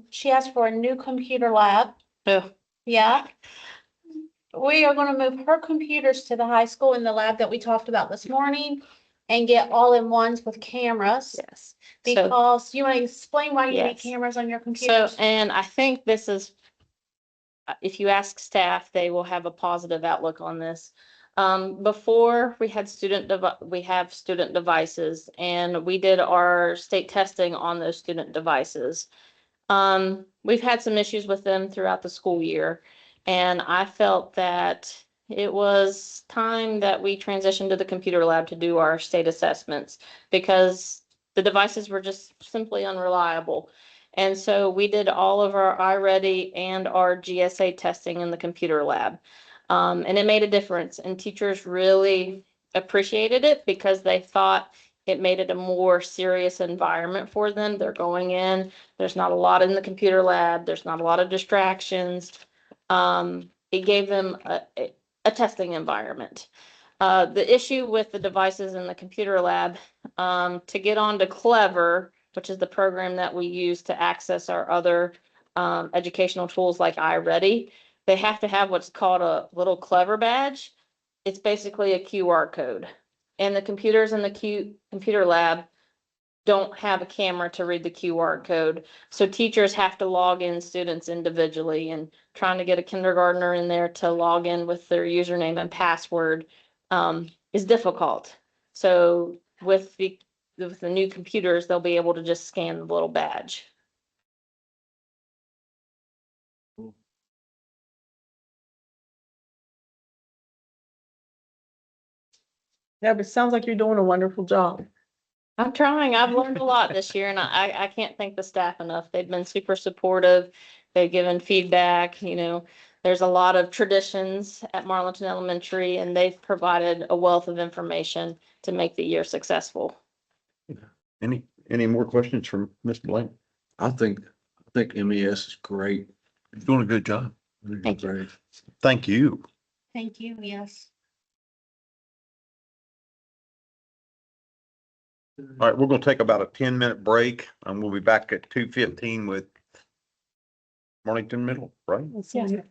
she asked for a new computer lab. Oh, Yeah. We are gonna move her computers to the high school in the lab that we talked about this morning and get all-in-ones with cameras. yes. So, Because you want to explain why you need Yes. cameras on your so, computers? and I think this is, if you ask staff, they will have a positive outlook on this. Before we had we have student devices, and we did our state testing on those student devices. We've had some issues with them throughout the school year, and I felt that it was time that we transitioned to the computer lab to do our state assessments because the devices were just simply unreliable. And so we did all of our iReady and our GSA testing in the computer lab. And it made a difference, and teachers really appreciated it because they thought it made it a more serious environment for them. They're going in, there's not a lot in the computer lab, there's not a lot of distractions. It gave them a testing environment. The issue with the devices in the computer lab, to get onto Clever, which is the program that we use to access our other educational tools like iReady, they have to have what's called a little Clever badge. It's basically a QR code. And the computers in the computer lab don't have a camera to read the QR code. So teachers have to log in students individually, and trying to get a kindergartner in there to log in with their username and password is difficult. So with the new computers, they'll be able to just scan the little badge. Yeah, but it sounds like you're doing a wonderful job. I'm trying. I've learned a lot this year, and I can't thank the staff enough. They've been super supportive. They've given feedback. There's a lot of traditions at Marlinton Elementary, and they've provided a wealth of information to make the year successful. Any more questions from Ms. Blank? I think MES is great. You're doing a good job. Thank you. Great. Thank you. Thank you, yes. All right, we're gonna take about a 10-minute break, and we'll be back at 2:15 with Mornington Middle, right? Yeah.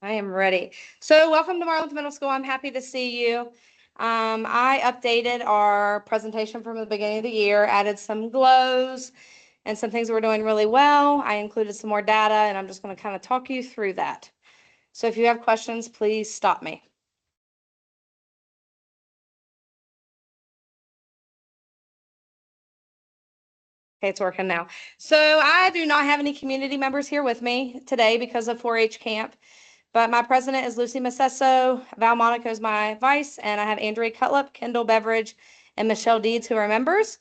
I am ready. So welcome to Marlins Middle School. I'm happy to see you. I updated our presentation from the beginning of the year, added some glows and some things we're doing really well. I included some more data, and I'm just going to kind of talk you through that. So if you have questions, please stop me. Okay, it's working now. So I do not have any community members here with me today because of 4-H camp. But my president is Lucy Massesso, Val Monaco is my vice, and I have Andrea Cutlip, Kendall Beveridge, and Michelle Deeds, who are members.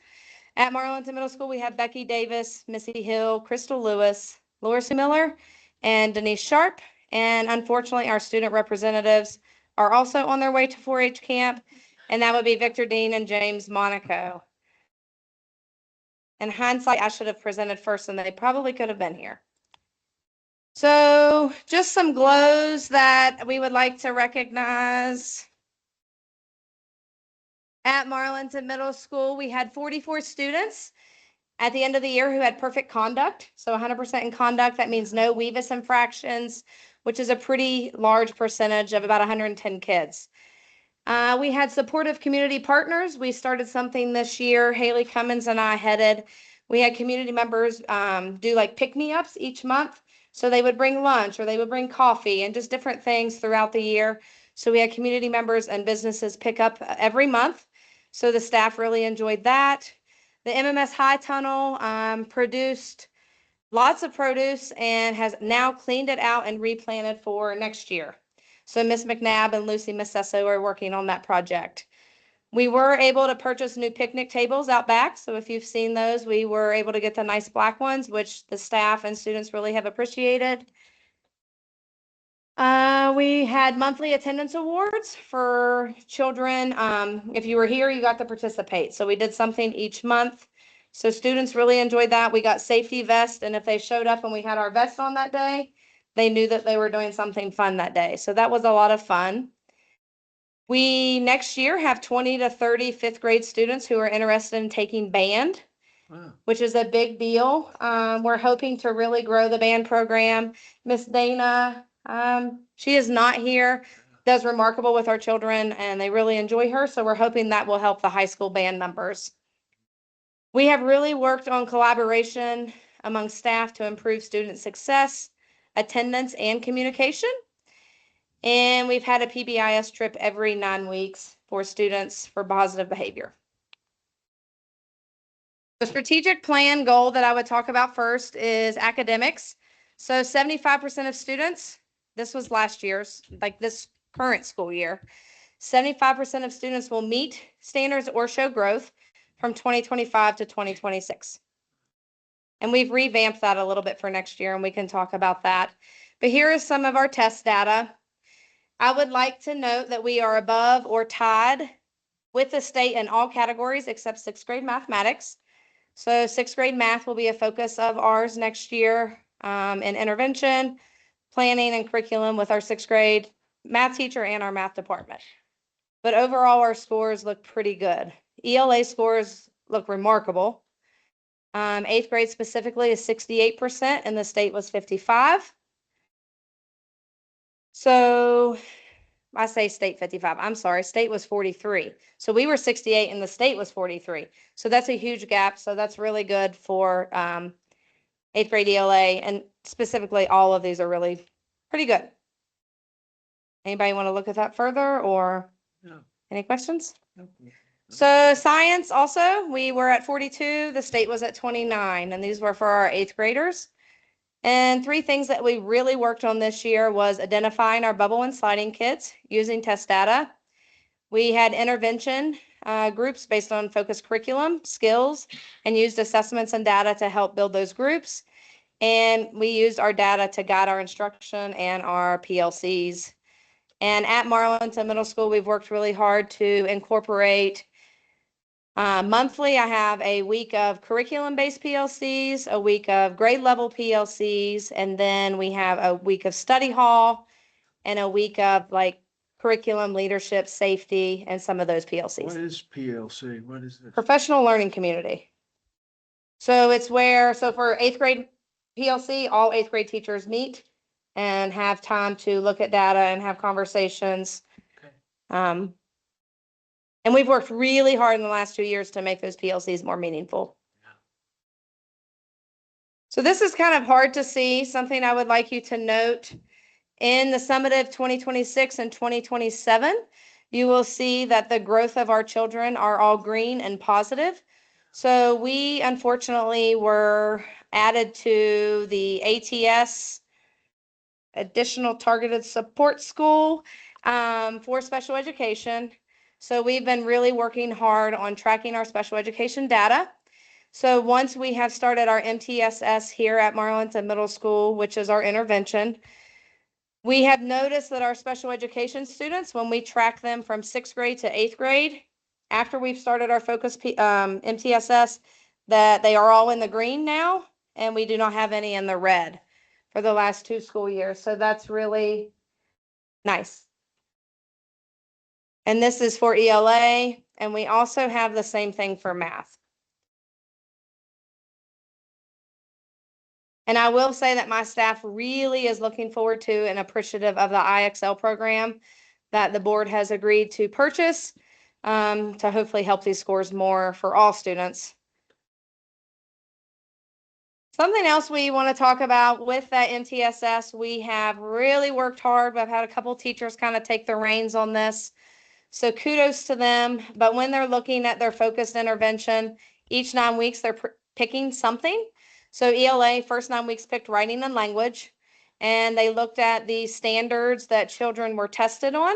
At Marlington Middle School, we have Becky Davis, Missy Hill, Crystal Lewis, Laura Sue Miller, and Denise Sharp. And unfortunately, our student representatives are also on their way to 4-H camp, and that would be Victor Dean and James Monaco. In hindsight, I should have presented first, and they probably could have been here. So just some glows that we would like to recognize. At Marlington Middle School, we had 44 students at the end of the year who had perfect conduct. So 100% in conduct, that means no WEVIS infractions, which is a pretty large percentage of about 110 kids. We had supportive community partners. We started something this year. Haley Cummins and I headed. We had community members do like pick-me-ups each month. So they would bring lunch or they would bring coffee and just different things throughout the year. So we had community members and businesses pick up every month. So the staff really enjoyed that. The MMS High Tunnel produced lots of produce and has now cleaned it out and replanted for next year. So Miss McNabb and Lucy Massesso are working on that project. We were able to purchase new picnic tables out back. So if you've seen those, we were able to get the nice black ones, which the staff and students really have appreciated. We had monthly attendance awards for children. If you were here, you got to participate. So we did something each month. So students really enjoyed that. We got safety vests, and if they showed up and we had our vests on that day, they knew that they were doing something fun that day. So that was a lot of fun. We next year have 20 to 30 fifth grade students who are interested in taking band, which is a big deal. We're hoping to really grow the band program. Miss Dana, she is not here, does remarkable with our children, and they really enjoy her. So we're hoping that will help the high school band numbers. We have really worked on collaboration among staff to improve student success, attendance, and communication. And we've had a PBIS trip every 9 weeks for students for positive behavior. The strategic plan goal that I would talk about first is academics. So 75% of students, this was last year's, like this current school year, 75% of students will meet standards or show growth from 2025 to 2026. And we've revamped that a little bit for next year, and we can talk about that. But here is some of our test data. I would like to note that we are above or tied with the state in all categories except 6th grade mathematics. So 6th grade math will be a focus of ours next year in intervention, planning, and curriculum with our 6th grade math teacher and our math department. But overall, our scores look pretty good. ELA scores look remarkable. 8th grade specifically is 68%, and the state was 55%. So I say state 55. I'm sorry, state was 43. So we were 68 and the state was 43. So that's a huge gap. So that's really good for 8th grade ELA, and specifically all of these are really pretty good. Anybody want to look at that further or any questions? So science also, we were at 42, the state was at 29, and these were for our 8th graders. And 3 things that we really worked on this year was identifying our bubble and sliding kids using test data. We had intervention groups based on focused curriculum, skills, and used assessments and data to help build those groups. And we used our data to guide our instruction and our PLCs. And at Marlington Middle School, we've worked really hard to incorporate monthly. I have a week of curriculum-based PLCs, a week of grade level PLCs, and then we have a week of study hall and a week of like curriculum, leadership, safety, and some of those PLCs. What is PLC? What is this? Professional learning community. So it's where, so for 8th grade PLC, all 8th grade teachers meet and have time to look at data and have conversations. And we've worked really hard in the last 2 years to make those PLCs more meaningful. So this is kind of hard to see, something I would like you to note. In the summative 2026 and 2027, you will see that the growth of our children are all green and positive. So we unfortunately were added to the ATS, Additional Targeted Support School, for special education. So we've been really working hard on tracking our special education data. So once we have started our MTSS here at Marlinton Middle School, which is our intervention, we have noticed that our special education students, when we track them from 6th grade to 8th grade, after we've started our focus MTSS, that they are all in the green now, and we do not have any in the red for the last 2 school years. So that's really nice. And this is for ELA, and we also have the same thing for math. And I will say that my staff really is looking forward to and appreciative of the IXL program that the board has agreed to purchase, to hopefully help these scores more for all students. Something else we want to talk about with that MTSS, we have really worked hard. I've had a couple teachers kind of take the reins on this. So kudos to them. But when they're looking at their focused intervention, each 9 weeks, they're picking something. So ELA, first 9 weeks, picked writing and language. And they looked at the standards that children were tested on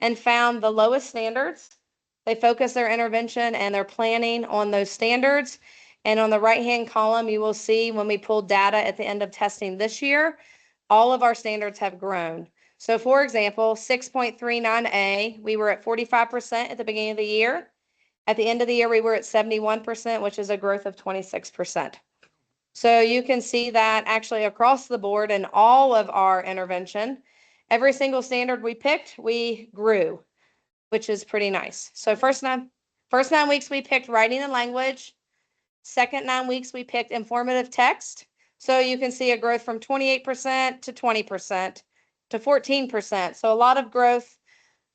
and found the lowest standards. They focused their intervention and their planning on those standards. And on the right-hand column, you will see when we pulled data at the end of testing this year, all of our standards have grown. So for example, 6.39A, we were at 45% at the beginning of the year. At the end of the year, we were at 71%, which is a growth of 26%. So you can see that actually across the board in all of our intervention, every single standard we picked, we grew, which is pretty nice. So first 9 weeks, we picked writing and language. Second 9 weeks, we picked informative text. So you can see a growth from 28% to 20% to 14%. So a lot of growth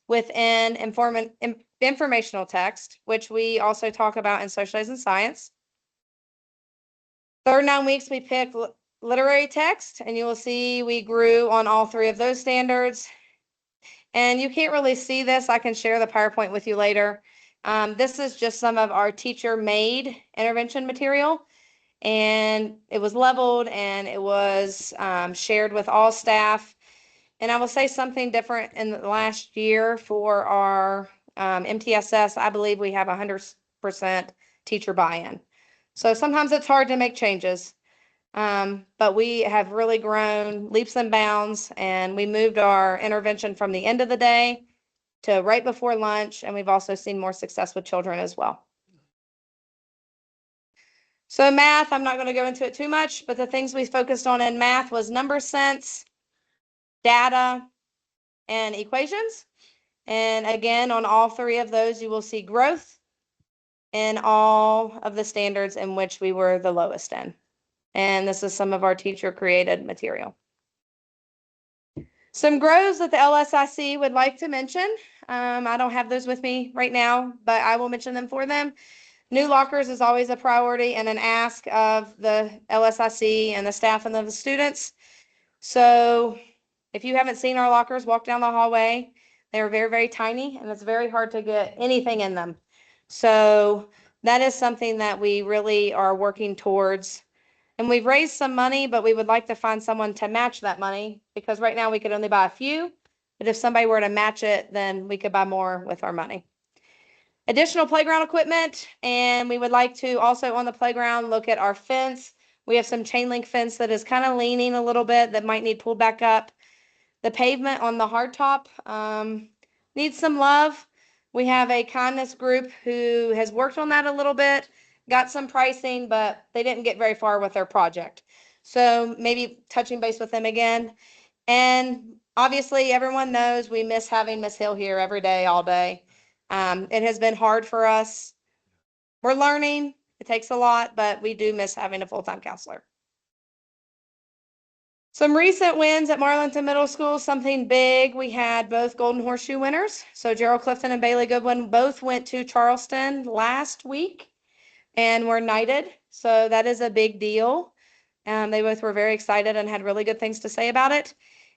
within informational text, which we also talk about in socializing science. Third 9 weeks, we picked literary text, and you will see we grew on all 3 of those standards. And you can't really see this. I can share the PowerPoint with you later. This is just some of our teacher-made intervention material, and it was leveled and it was shared with all staff. And I will say something different in the last year for our MTSS. I believe we have 100% teacher buy-in. So sometimes it's hard to make changes, but we have really grown leaps and bounds, and we moved our intervention from the end of the day to right before lunch, and we've also seen more success with children as well. So math, I'm not going to go into it too much, but the things we focused on in math was number sense, data, and equations. And again, on all 3 of those, you will see growth in all of the standards in which we were the lowest in. And this is some of our teacher created material. Some grows that the LSIC would like to mention. I don't have those with me right now, but I will mention them for them. New lockers is always a priority and an ask of the LSIC and the staff and the students. So if you haven't seen our lockers, walk down the hallway. They're very, very tiny, and it's very hard to get anything in them. So that is something that we really are working towards. And we've raised some money, but we would like to find someone to match that money, because right now we could only buy a few. But if somebody were to match it, then we could buy more with our money. Additional playground equipment, and we would like to also on the playground look at our fence. We have some chain link fence that is kind of leaning a little bit that might need pulled back up. The pavement on the hardtop needs some love. We have a kindness group who has worked on that a little bit, got some pricing, but they didn't get very far with their project. So maybe touching base with them again. And obviously everyone knows we miss having Miss Hill here every day, all day. It has been hard for us. We're learning. It takes a lot, but we do miss having a full-time counselor. Some recent wins at Marlinton Middle School, something big. We had both Golden Horseshoe winners. So Gerald Clifton and Bailey Goodwin both went to Charleston last week and were knighted. So that is a big deal. They both were very excited and had really good things to say about it.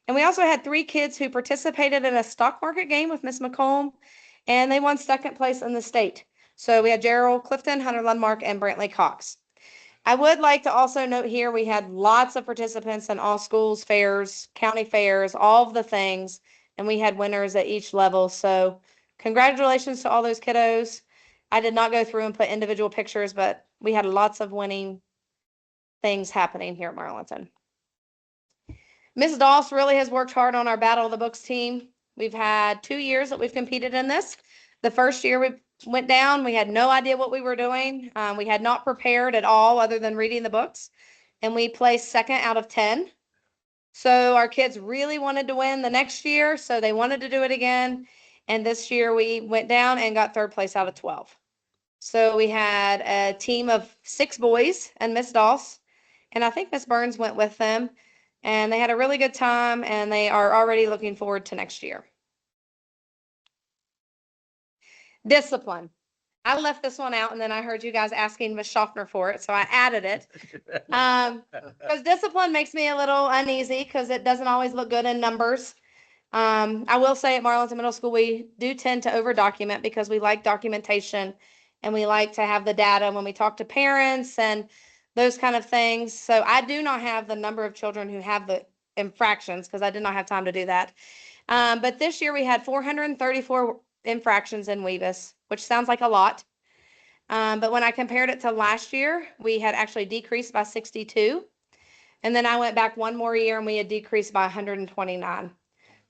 And we also had 3 kids who participated in a stock market game with Miss McComb, and they won second place in the state. So we had Gerald Clifton, Hunter Lundmark, and Brantley Cox. I would like to also note here, we had lots of participants in all schools, fairs, county fairs, all of the things, and we had winners at each level. So congratulations to all those kiddos. I did not go through and put individual pictures, but we had lots of winning things happening here at Marlinton. Ms. Doss really has worked hard on our Battle of the Books team. We've had 2 years that we've competed in this. The first year we went down, we had no idea what we were doing. We had not prepared at all other than reading the books, and we placed 2nd out of 10. So our kids really wanted to win the next year, so they wanted to do it again. And this year we went down and got 3rd place out of 12. So we had a team of 6 boys and Miss Doss, and I think Miss Burns went with them, and they had a really good time, and they are already looking forward to next year. Discipline. I left this one out, and then I heard you guys asking Ms. Schaffner for it, so I added it. Because discipline makes me a little uneasy because it doesn't always look good in numbers. I will say at Marlinton Middle School, we do tend to over document because we like documentation and we like to have the data when we talk to parents and those kind of things. So I do not have the number of children who have the infractions because I did not have time to do that. But this year we had 434 infractions in WEBIS, which sounds like a lot. But when I compared it to last year, we had actually decreased by 62. And then I went back one more year and we had decreased by 129.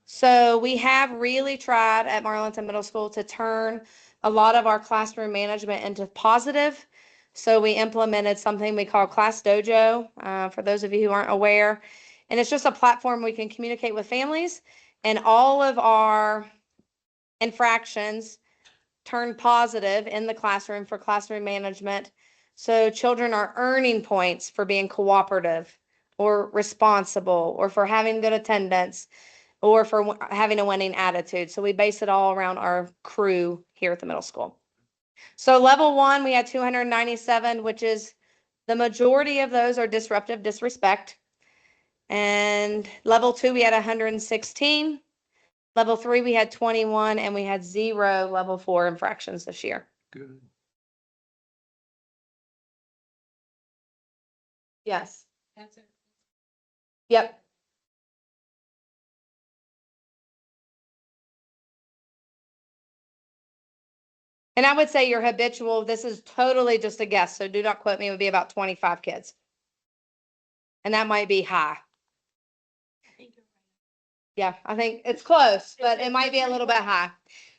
So we have really tried at Marlinton Middle School to turn a lot of our classroom management into positive. So we implemented something we call Class Dojo, for those of you who aren't aware. And it's just a platform we can communicate with families, and all of our infractions turn positive in the classroom for classroom management. So children are earning points for being cooperative or responsible or for having good attendance or for having a winning attitude. So we base it all around our crew here at the middle school. So level 1, we had 297, which is the majority of those are disruptive disrespect. And level 2, we had 116. Level 3, we had 21, and we had 0 level 4 infractions this year. Good. Yes. That's it. Yep. And I would say your habitual, this is totally just a guess, so do not quote me, it would be about 25 kids. And that might be high. I think you're right. Yeah, I think it's close, but it might be a little bit high.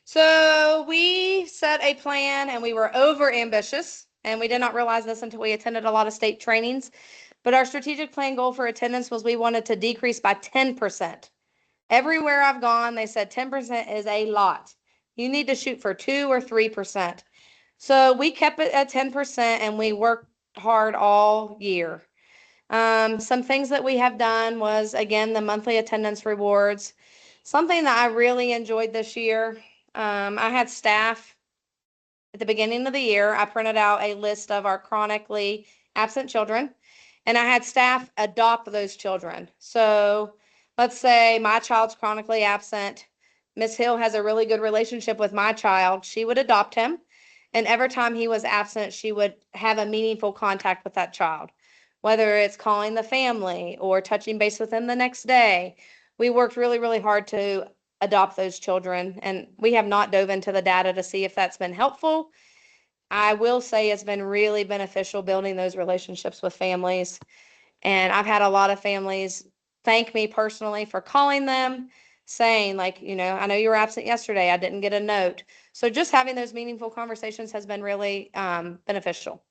So we set a plan and we were over ambitious, and we did not realize this until we attended a lot of state trainings. But our strategic plan goal for attendance was we wanted to decrease by 10%. Everywhere I've gone, they said 10% is a lot. You need to shoot for 2 or 3%. So we kept it at 10% and we worked hard all year. Some things that we have done was, again, the monthly attendance rewards. Something that I really enjoyed this year. I had staff at the beginning of the year. I printed out a list of our chronically absent children, and I had staff adopt those children. So let's say my child's chronically absent. Miss Hill has a really good relationship with my child. She would adopt him. And every time he was absent, she would have a meaningful contact with that child, whether it's calling the family or touching base with them the next day. We worked really, really hard to adopt those children, and we have not dove into the data to see if that's been helpful. I will say it's been really beneficial building those relationships with families. And I've had a lot of families thank me personally for calling them, saying like, I know you were absent yesterday. I didn't get a note. So just having those meaningful conversations has been really beneficial.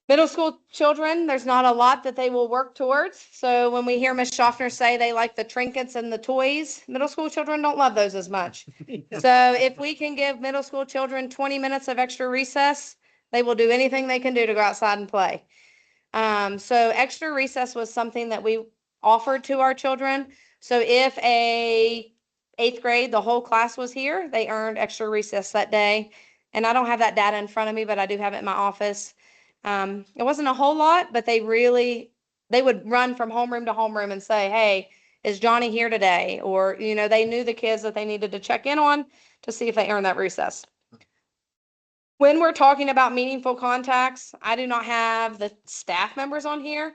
Middle school children, there's not a lot that they will work towards. So when we hear Ms. Schaffner say they like the trinkets and the toys, middle school children don't love those as much. So if we can give middle school children 20 minutes of extra recess, they will do anything they can do to go outside and play. So extra recess was something that we offered to our children. So if a 8th grade, the whole class was here, they earned extra recess that day. And I don't have that data in front of me, but I do have it in my office. It wasn't a whole lot, but they would run from homeroom to homeroom and say, hey, is Johnny here today? Or, they knew the kids that they needed to check in on to see if they earned that recess. When we're talking about meaningful contacts, I do not have the staff members on here,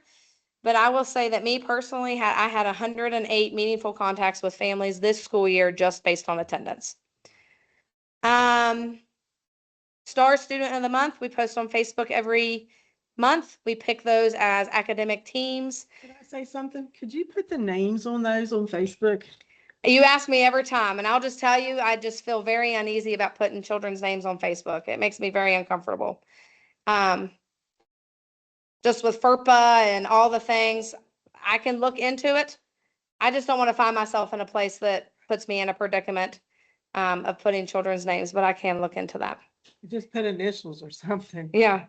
but I will say that me personally, I had 108 meaningful contacts with families this school year just based on attendance. Star Student of the Month, we post on Facebook every month. We pick those as academic teams. Can I say something? Could you put the names on those on Facebook? You ask me every time, and I'll just tell you, I just feel very uneasy about putting children's names on Facebook. It makes me very uncomfortable. Just with FERPA and all the things, I can look into it. I just don't want to find myself in a place that puts me in a predicament of putting children's names, but I can look into that. Just put initials or something. Yeah.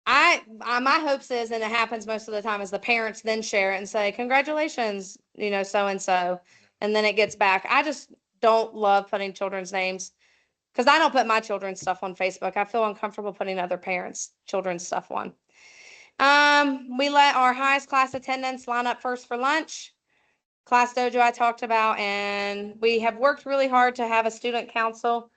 My hopes is, and it happens most of the time, is the parents then share it and say, congratulations, so-and-so. And then it gets back. I just don't love putting children's names because I don't put my children's stuff on Facebook. I feel uncomfortable putting other parents' children's stuff on. We let our highest class attendance line up first for lunch. Class dojo I talked about, and we have worked really hard to have a student council.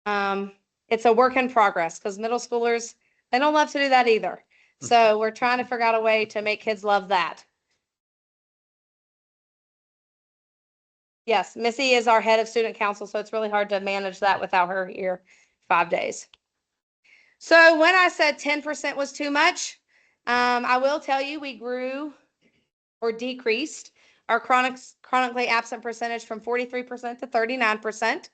It's a work in progress because middle schoolers, they don't love to do that either. So we're trying to figure out a way to make kids love that. Yes, Missy is our head of student council, so it's really hard to manage that without her here 5 days. So when I said 10% was too much, I will tell you we grew or decreased our chronically absent percentage from 43% to 39%.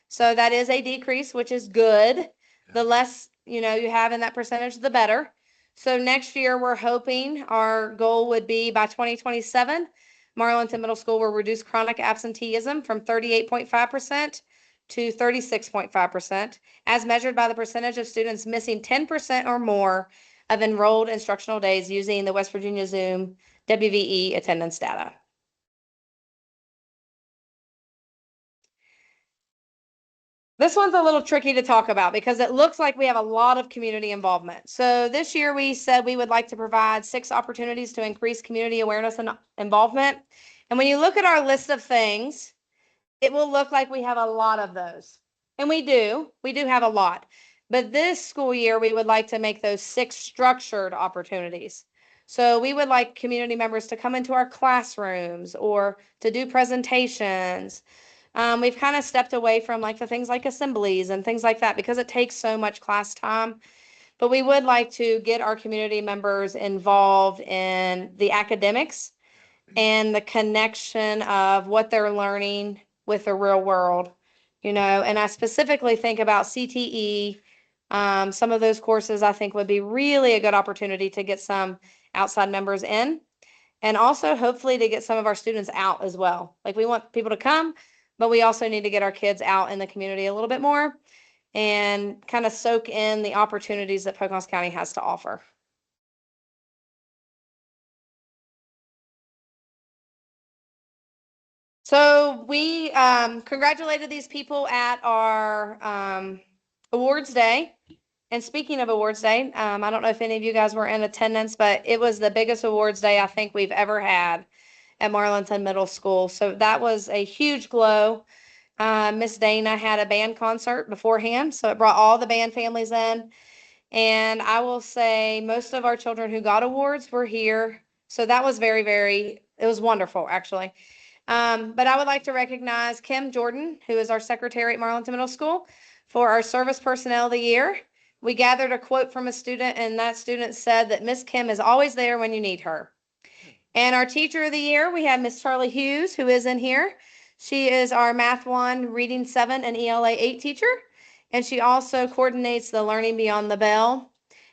So that is a decrease, which is good. The less, you have in that percentage, the better. So next year, we're hoping our goal would be by 2027, Marlinton Middle School will reduce chronic absenteeism from 38.5% to 36.5%, as measured by the percentage of students missing 10% or more of enrolled instructional days using the West Virginia Zoom WVE attendance data. This one's a little tricky to talk about because it looks like we have a lot of community involvement. So this year we said we would like to provide 6 opportunities to increase community awareness and involvement. And when you look at our list of things, it will look like we have a lot of those. And we do have a lot. But this school year, we would like to make those 6 structured opportunities. So we would like community members to come into our classrooms or to do presentations. We've kind of stepped away from the things like assemblies and things like that because it takes so much class time. But we would like to get our community members involved in the academics and the connection of what they're learning with the real world, and I specifically think about CTE. Some of those courses I think would be really a good opportunity to get some outside members in, and also hopefully to get some of our students out as well. We want people to come, but we also need to get our kids out in the community a little bit more and kind of soak in the opportunities that Pocahontas County has to offer. So we congratulated these people at our awards day. And speaking of awards day, I don't know if any of you guys were in attendance, but it was the biggest awards day I think we've ever had at Marlinton Middle School. So that was a huge glow. Miss Dana had a band concert beforehand, so it brought all the band families in. And I will say most of our children who got awards were here. So that was very, it was wonderful, actually. But I would like to recognize Kim Jordan, who is our secretary at Marlinton Middle School, for our Service Personnel of the Year. We gathered a quote from a student, and that student said that Miss Kim is always there when you need her. And our Teacher of the Year, we have Miss Charlie Hughes, who is in here. She is our Math 1, Reading 7, and ELA 8 teacher. And she also coordinates the Learning Beyond the Bell.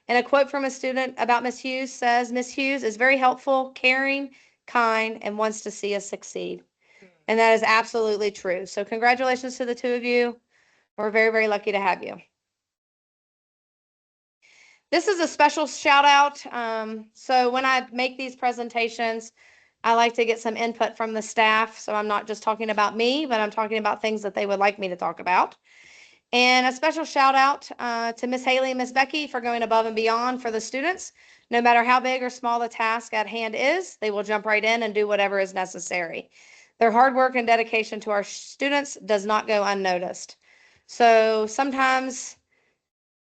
And a quote from a student about Miss Hughes says, Miss Hughes is very helpful, caring, kind, and wants to see us succeed. And that is absolutely true. So congratulations to the 2 of you. We're very lucky to have you. This is a special shout out. So when I make these presentations, I like to get some input from the staff, so I'm not just talking about me, but I'm talking about things that they would like me to talk about. And a special shout out to Miss Haley and Miss Becky for going above and beyond for the students. No matter how big or small the task at hand is, they will jump right in and do whatever is necessary. Their hard work and dedication to our students does not go unnoticed. So sometimes,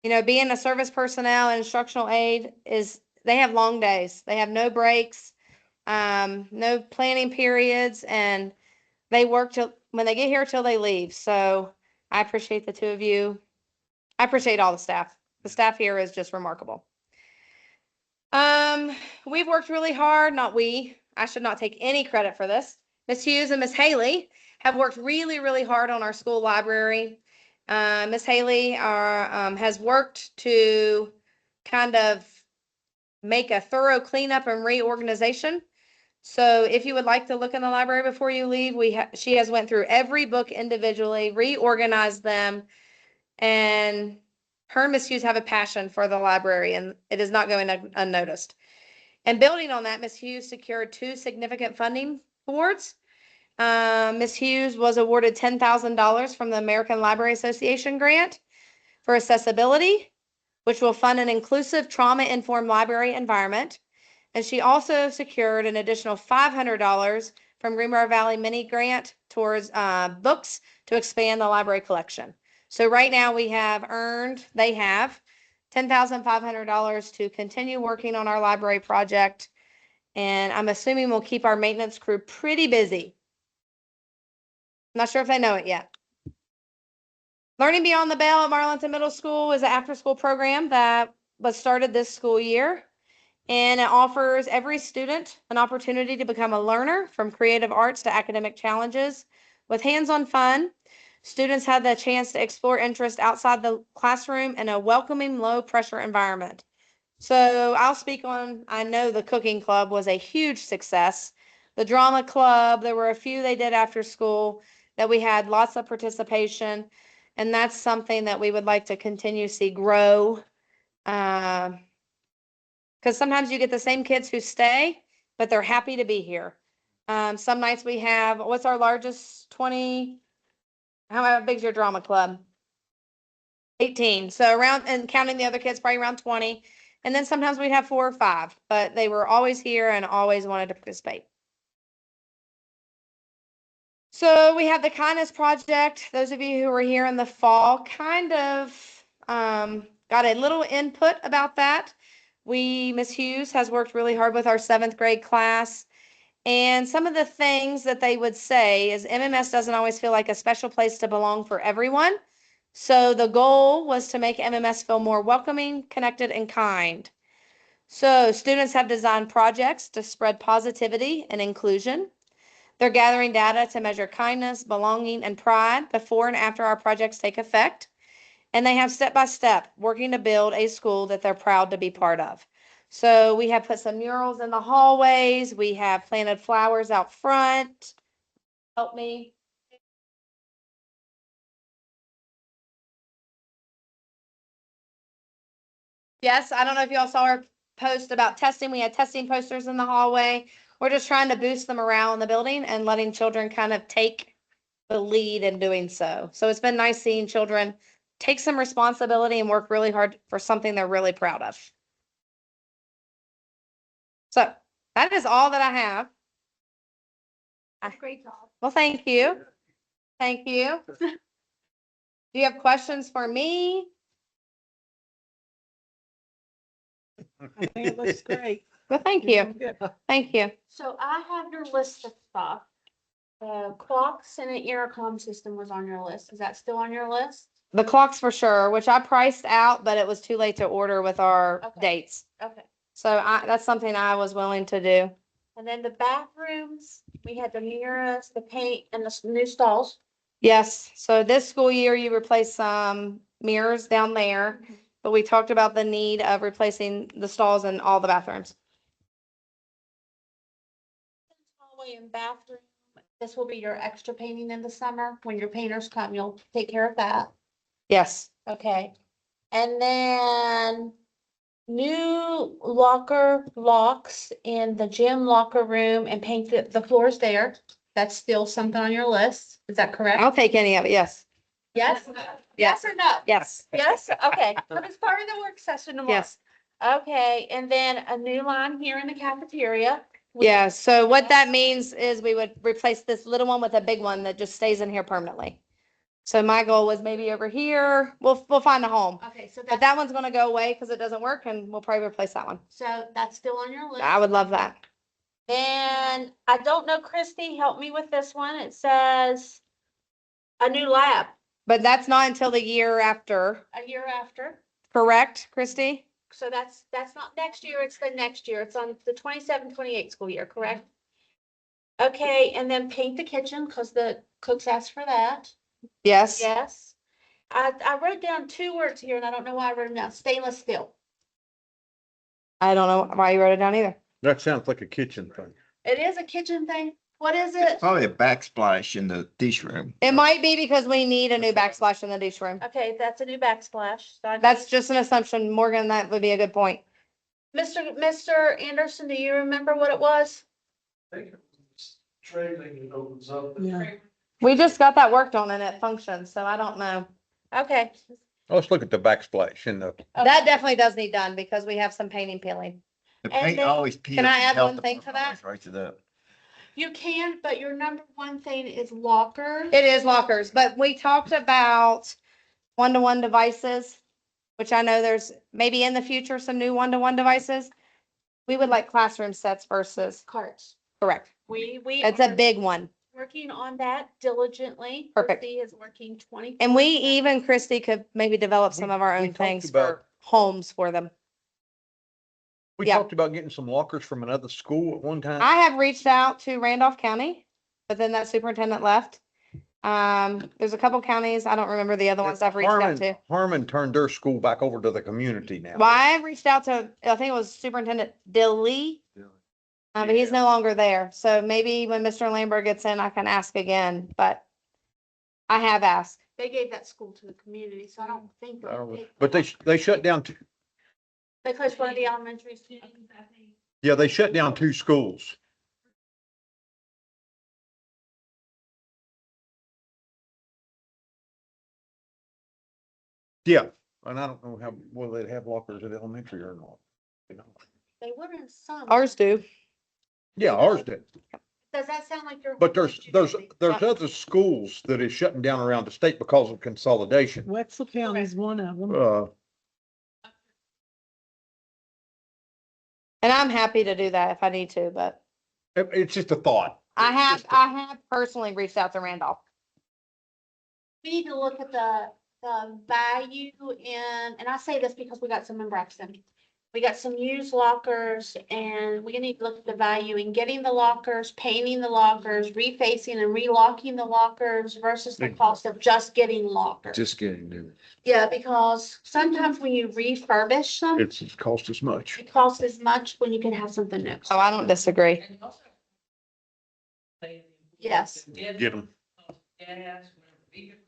being a service personnel and instructional aide they have long days. They have no breaks, no planning periods, and they work till when they get here till they leave. So I appreciate the two of you. I appreciate all the staff. The staff here is just remarkable. We've worked really hard, not we. I should not take any credit for this. Miss Hughes and Miss Haley have worked really, really hard on our school library. Miss Haley has worked to kind of make a thorough cleanup and reorganization. So if you would like to look in the library before you leave, she has went through every book individually, reorganized them, and her and Miss Hughes have a passion for the library, and it is not going unnoticed. And building on that, Miss Hughes secured 2 significant funding awards. Miss Hughes was awarded $10,000 from the American Library Association grant for accessibility, which will fund an inclusive trauma-informed library environment. And she also secured an additional $500 from Greenbrier Valley Mini Grant towards books to expand the library collection. So right now they have $10,500 to continue working on our library project. And I'm assuming we'll keep our maintenance crew pretty busy. I'm not sure if they know it yet. Learning Beyond the Bell at Marlinton Middle School is an after-school program that was started this school year. And it offers every student an opportunity to become a learner, from creative arts to academic challenges. With hands-on fun, students have the chance to explore interests outside the classroom in a welcoming, low-pressure environment. So I'll speak on, I know the cooking club was a huge success. The drama club, there were a few they did after school that we had lots of participation. And that's something that we would like to continue to see grow. Because sometimes you get the same kids who stay, but they're happy to be here. Some nights we have, what's our largest 20? How big's your drama club? 18. So around, and counting the other kids, probably around 20. And then sometimes we'd have 4 or 5, but they were always here and always wanted to participate. So we have the Kindness Project. Those of you who were here in the fall kind of got a little input about that. Miss Hughes has worked really hard with our 7th grade class. And some of the things that they would say is MMS doesn't always feel like a special place to belong for everyone. So the goal was to make MMS feel more welcoming, connected, and kind. So students have designed projects to spread positivity and inclusion. They're gathering data to measure kindness, belonging, and pride before and after our projects take effect. And they have step-by-step working to build a school that they're proud to be part of. So we have put some murals in the hallways. We have planted flowers out front. Help me. Yes, I don't know if y'all saw our post about testing. We had testing posters in the hallway. We're just trying to boost the morale in the building and letting children kind of take the lead in doing so. So it's been nice seeing children take some responsibility and work really hard for something they're really proud of. So that is all that I have. Great job. Well, thank you. Thank you. Do you have questions for me? I think it looks great. Well, thank you. Thank you. So I have your list of stuff. The clocks and an intercom system was on your list. Is that still on your list? The clocks for sure, which I priced out, but it was too late to order with our Okay. dates. Okay. So that's something I was willing to do. And then the bathrooms, we had the mirrors, the paint, and the new stalls. Yes, so this school year you replaced some mirrors down there, but we talked about the need of replacing the stalls in all the bathrooms. Hallway and bathroom. This will be your extra painting in the summer. When your painters come, you'll take care of that. Yes, Okay. And then new locker locks in the gym locker room and paint the floors there. That's still something on your list. Is that correct? I'll take any of it, yes. Yes? Yes or no? Yes. Yes? Okay. So it's part of the work session tomorrow. Yes. Okay, and then a new line here in the cafeteria. Yeah, so what that means is we would replace this little one with a big one that just stays in here permanently. So my goal was maybe over here, we'll find a home. Okay, so But that one's gonna go away because it doesn't work and we'll probably replace that one. so that's still on your list. I would love that. And I don't know, Christy, help me with this one. It says a new lab But that's not until the year after, a year after. correct, Christy? So that's not next year, it's the next year. It's on the 27-28 school year, correct? Okay, and then paint the kitchen because the cooks asked for that. Yes. Yes. I wrote down two words here and I don't know why I wrote them down. Stainless steel. I don't know why you wrote it down either. That sounds like a kitchen thing. It is a kitchen thing. What is it? Probably a backsplash in the dish room. It might be because we need a new backsplash in the douche room. Okay, that's a new backsplash. So That's just an assumption. Morgan, that would be a good point. Mr. Anderson, do you remember what it was? Trailing opens up. Yeah. We just got that worked on and it functions, so I don't know. Okay. Let's look at the backsplash and the, That definitely does need done because we have some painting peeling. The And paint then- always peels. Can I add Health one thing to department that? always writes it up. You can, but your number one thing is locker. It is lockers, but we talked about one-to-one devices, which I know there's maybe in the future some new one-to-one devices. We would like classroom sets versus, Carts. correct. We It's a big one. working on that diligently. Perfect. Christy is working 20. And we even, Christy, could maybe develop some of our we own talked things about- for homes for them. we Yeah. talked about getting some lockers from another school at one time. I have reached out to Randolph County, but then that superintendent left. There's a couple counties, I don't remember the other ones I've reached out to. Harmon turned their school back over to the community now. Well, I reached out to, I think it was Superintendent Dilly, but he's no longer there. So maybe when Mr. Lambert gets in, I can ask again, but I have asked. They gave that school to the community, so I don't think. I don't know. But they shut down, They closed one of the elementary schools. yeah, they shut down 2 schools. Yeah, and I don't know how, well, they'd have lockers at elementary or not. You know. They would in some. Ours do. Yeah, ours did. Does that sound like your? But there's other schools that is shutting down around the state because of consolidation. Wetzel County is one of them. And I'm happy to do that if I need to, but It's just a thought. I have personally reached out to Randolph. We need to look at the value in, and I say this because we got some in Braxton. We got some used lockers and we need to look at the value in getting the lockers, painting the lockers, refacing and relocking the lockers versus the cost of just getting lockers. Just getting new. Yeah, because sometimes when you refurbish them, It's cost as much. it costs as much when you can have something new. So I don't disagree. Yes, Get them.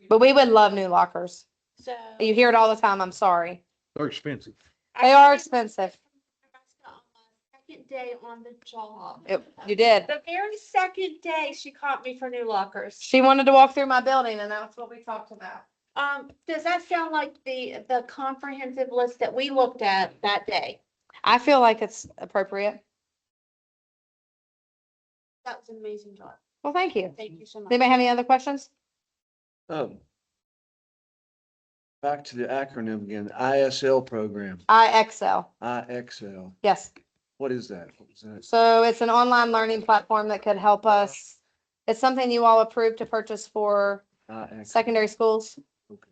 But we would love new lockers. so. You hear it all the time. I'm sorry. They're expensive. They are expensive. On the second day on the job. You did. The very second day, she caught me for new lockers. She wanted to walk through my building and that's what we talked about. Does that sound like the comprehensive list that we looked at that day? I feel like it's appropriate. That was an amazing job. Well, thank you. Thank you so much. Anybody have any other questions? Back to the acronym again, ISL program, IXL. IXL. Yes. What is that? What is that? So it's an online learning platform that could help us. It's something you all approved to purchase for IXL. secondary schools. Okay.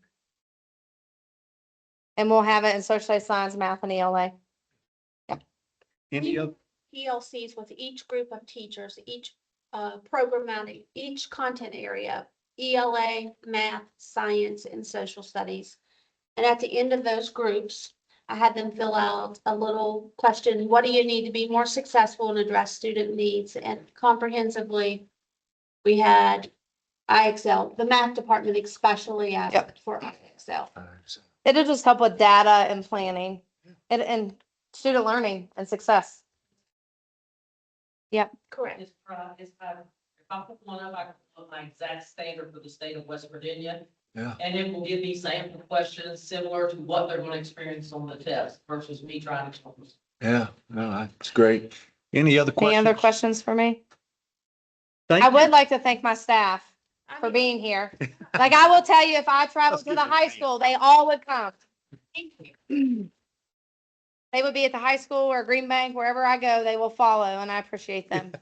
And we'll have it in social studies, science, math, and ELA. Any other? PLCs with each group of teachers, each programmatic, each content area, ELA, math, science, and social studies. And at the end of those groups, I had them fill out a little question. What do you need to be more successful and address student needs? And comprehensively, we had IXL, the math department especially asked for IXL. IXL. It'll just help with data and planning. And student learning and success. Yep. Correct. If I put one up, I can put my exact standard for the state of West Virginia. Yeah. And it will give me sample questions similar to what they're gonna experience on the test versus me trying to. Yeah, no, that's great. Any other Any other questions? questions for me? Thank I you. would like to thank my staff for being here. Like, I will tell you, if I traveled to Let's the give it a high hand. school, they all would come. They would be at the high school or Green Bank, wherever I go, they will follow, and I appreciate them.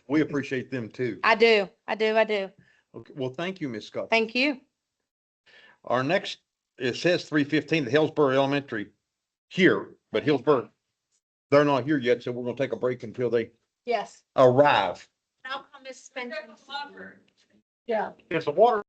We appreciate them too. I do, I do, I do. Okay, well, thank you, Ms. Scott. Thank you. Our next, it says 3:15 at Hillsborough Elementary here, but Hillsborough, they're not here yet, so we're gonna take a break until they Yes. arrive. How come Miss Spencer? Yeah. It's a water.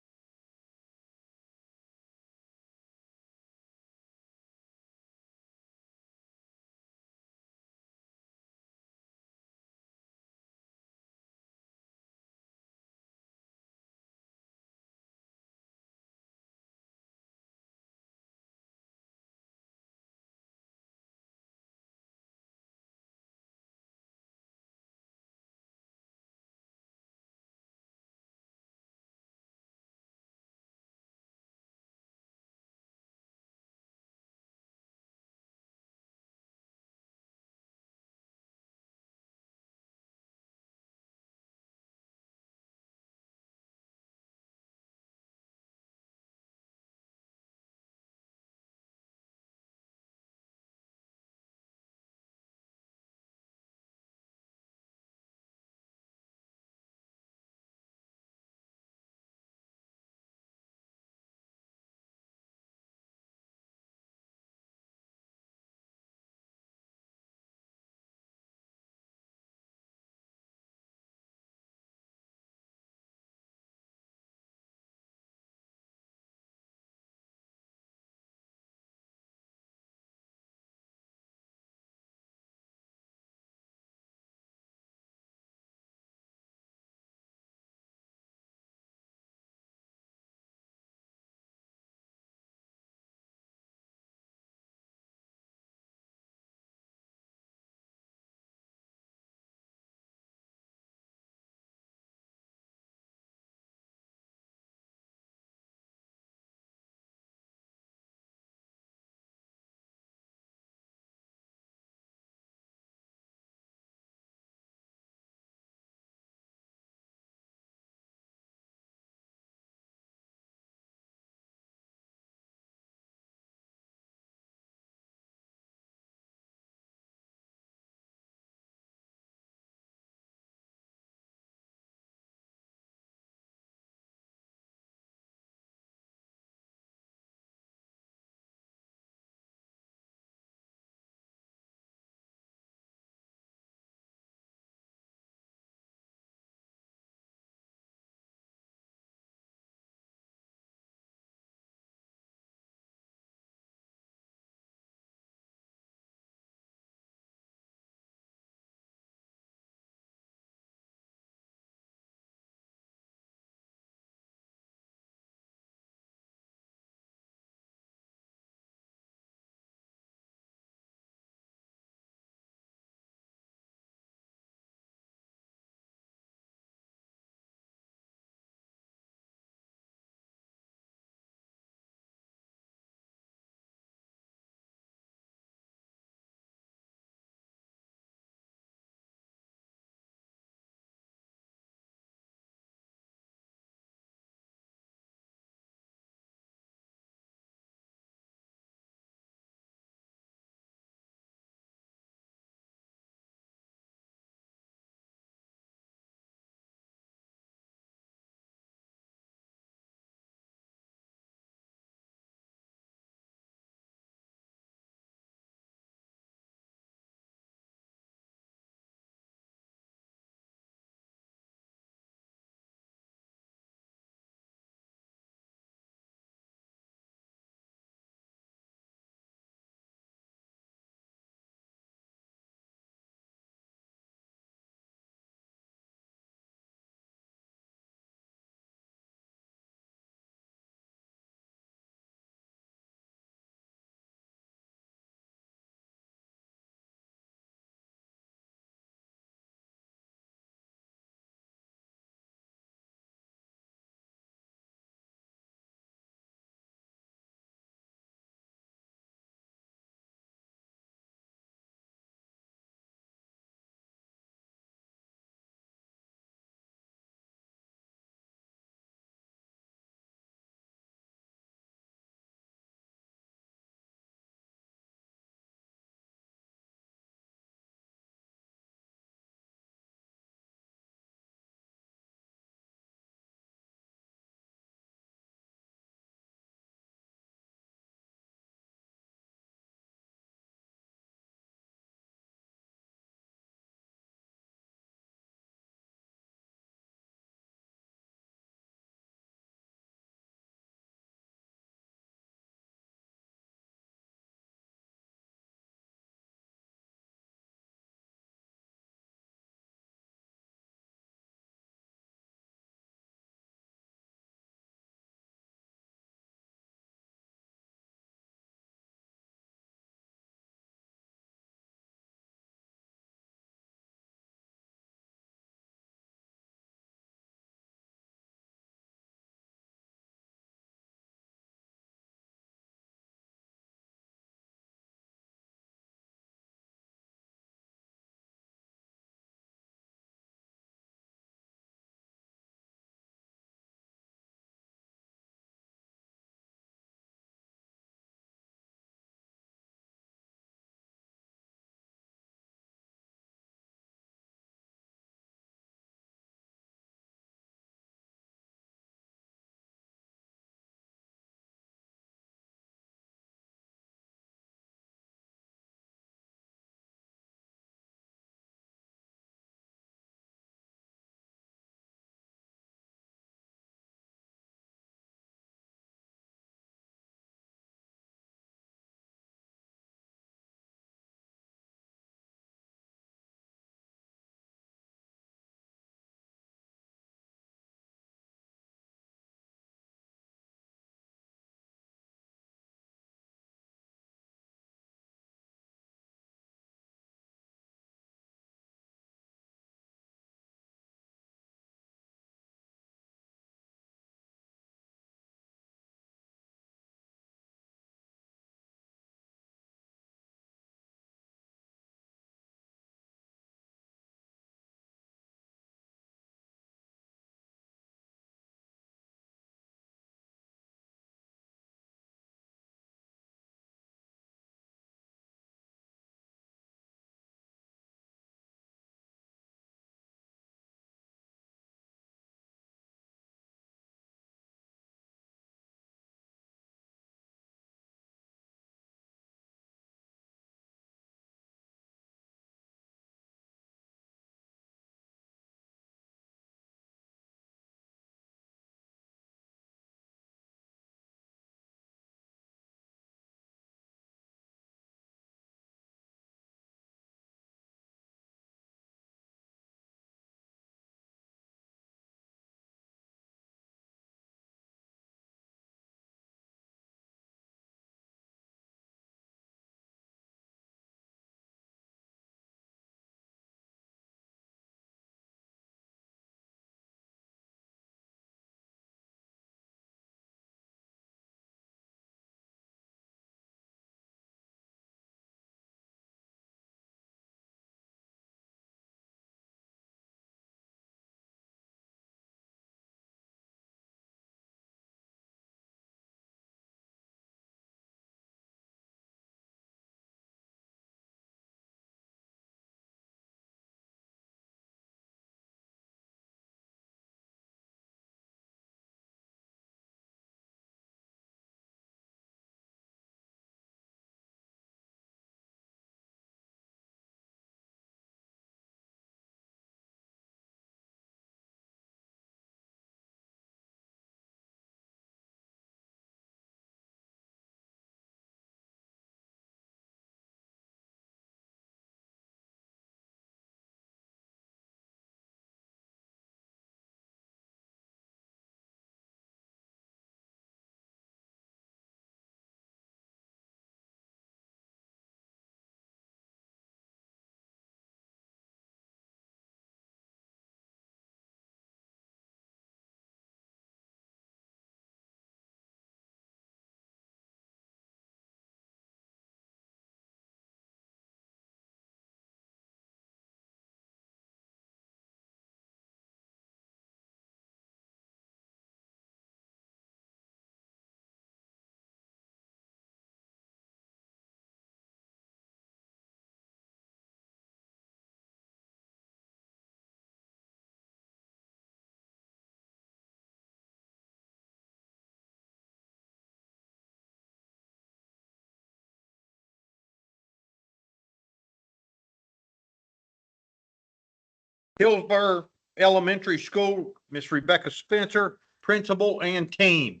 Hillsborough Elementary School, Miss Rebecca Spencer, principal and team.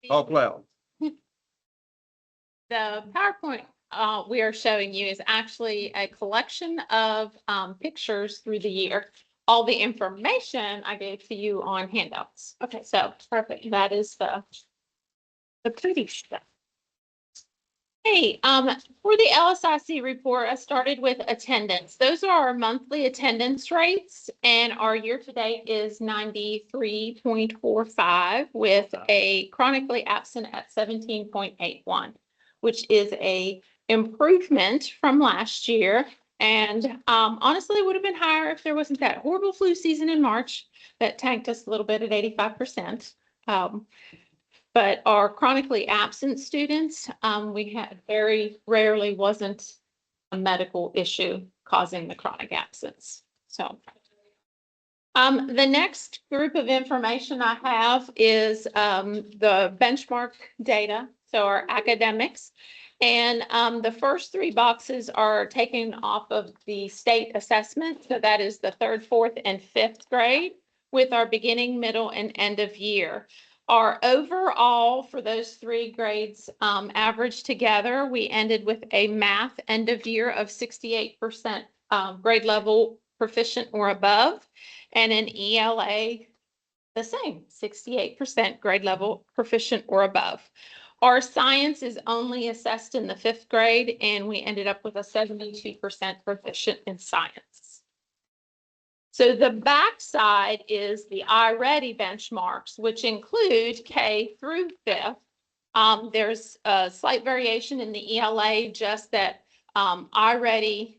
Talk loud. The PowerPoint we are showing you is actually a collection of pictures through the year. All the information I gave to you on handouts. Okay, so perfect. That is the pretty stuff. Hey, for the LSIC report, I started with attendance. Those are our monthly attendance rates, and our year-to-date is 93.45 with a chronically absent at 17.81, which is a improvement from last year. And honestly, it would have been higher if there wasn't that horrible flu season in March that tanked us a little bit at 85%. But our chronically absent students, we had very rarely wasn't a medical issue causing the chronic absence. So the next group of information I have is the benchmark data, so our academics. And the first three boxes are taken off of the state assessment. So that is the 3rd, 4th, and 5th grade with our beginning, middle, and end of year. Our overall for those 3 grades average together, we ended with a math end of year of 68% grade level proficient or above, and an ELA the same, 68% grade level proficient or above. Our science is only assessed in the 5th grade, and we ended up with a 72% proficient in science. So the backside is the iReady benchmarks, which include K through 5th. There's a slight variation in the ELA, just that iReady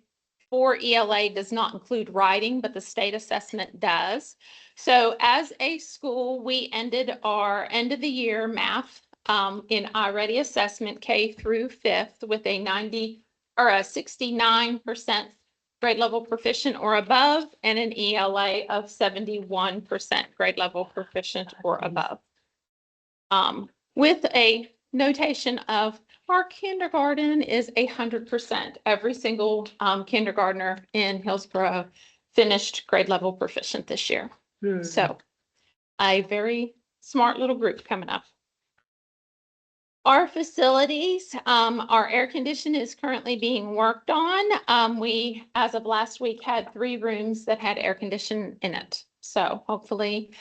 for ELA does not include writing, but the state assessment does. So as a school, we ended our end of the year math in iReady assessment K through 5th with a 69% grade level proficient or above, and an ELA of 71% grade level proficient or above. With a notation of our kindergarten is 100%. Every single kindergartner in Hillsborough finished grade level proficient this year. So a very smart little group coming up. Our facilities, our air condition is currently being worked on. We, as of last week, had 3 rooms that had air condition in it. So hopefully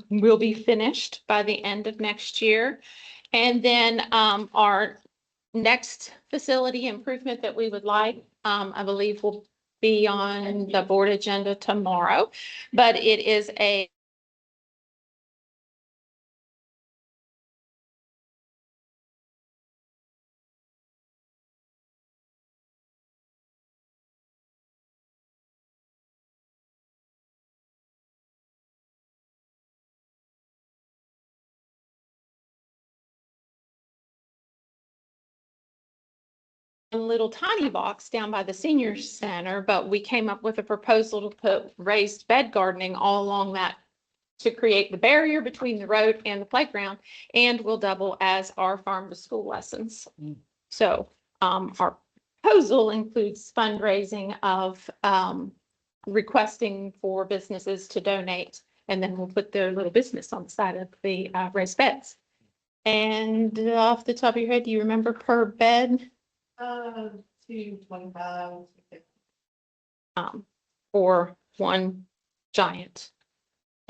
we'll be finished by the end of next year. And then our next facility improvement that we would like, I believe will be on the board agenda tomorrow, but it is a little tiny box down by the senior center, but we came up with a proposal to put raised bed gardening all along that to create the barrier between the road and the playground, and will double as our farm to school lessons. So our proposal includes fundraising of requesting for businesses to donate, and then we'll put their little business on the side of the raised beds. And off the top of your head, do you remember per bed? 225. Or one giant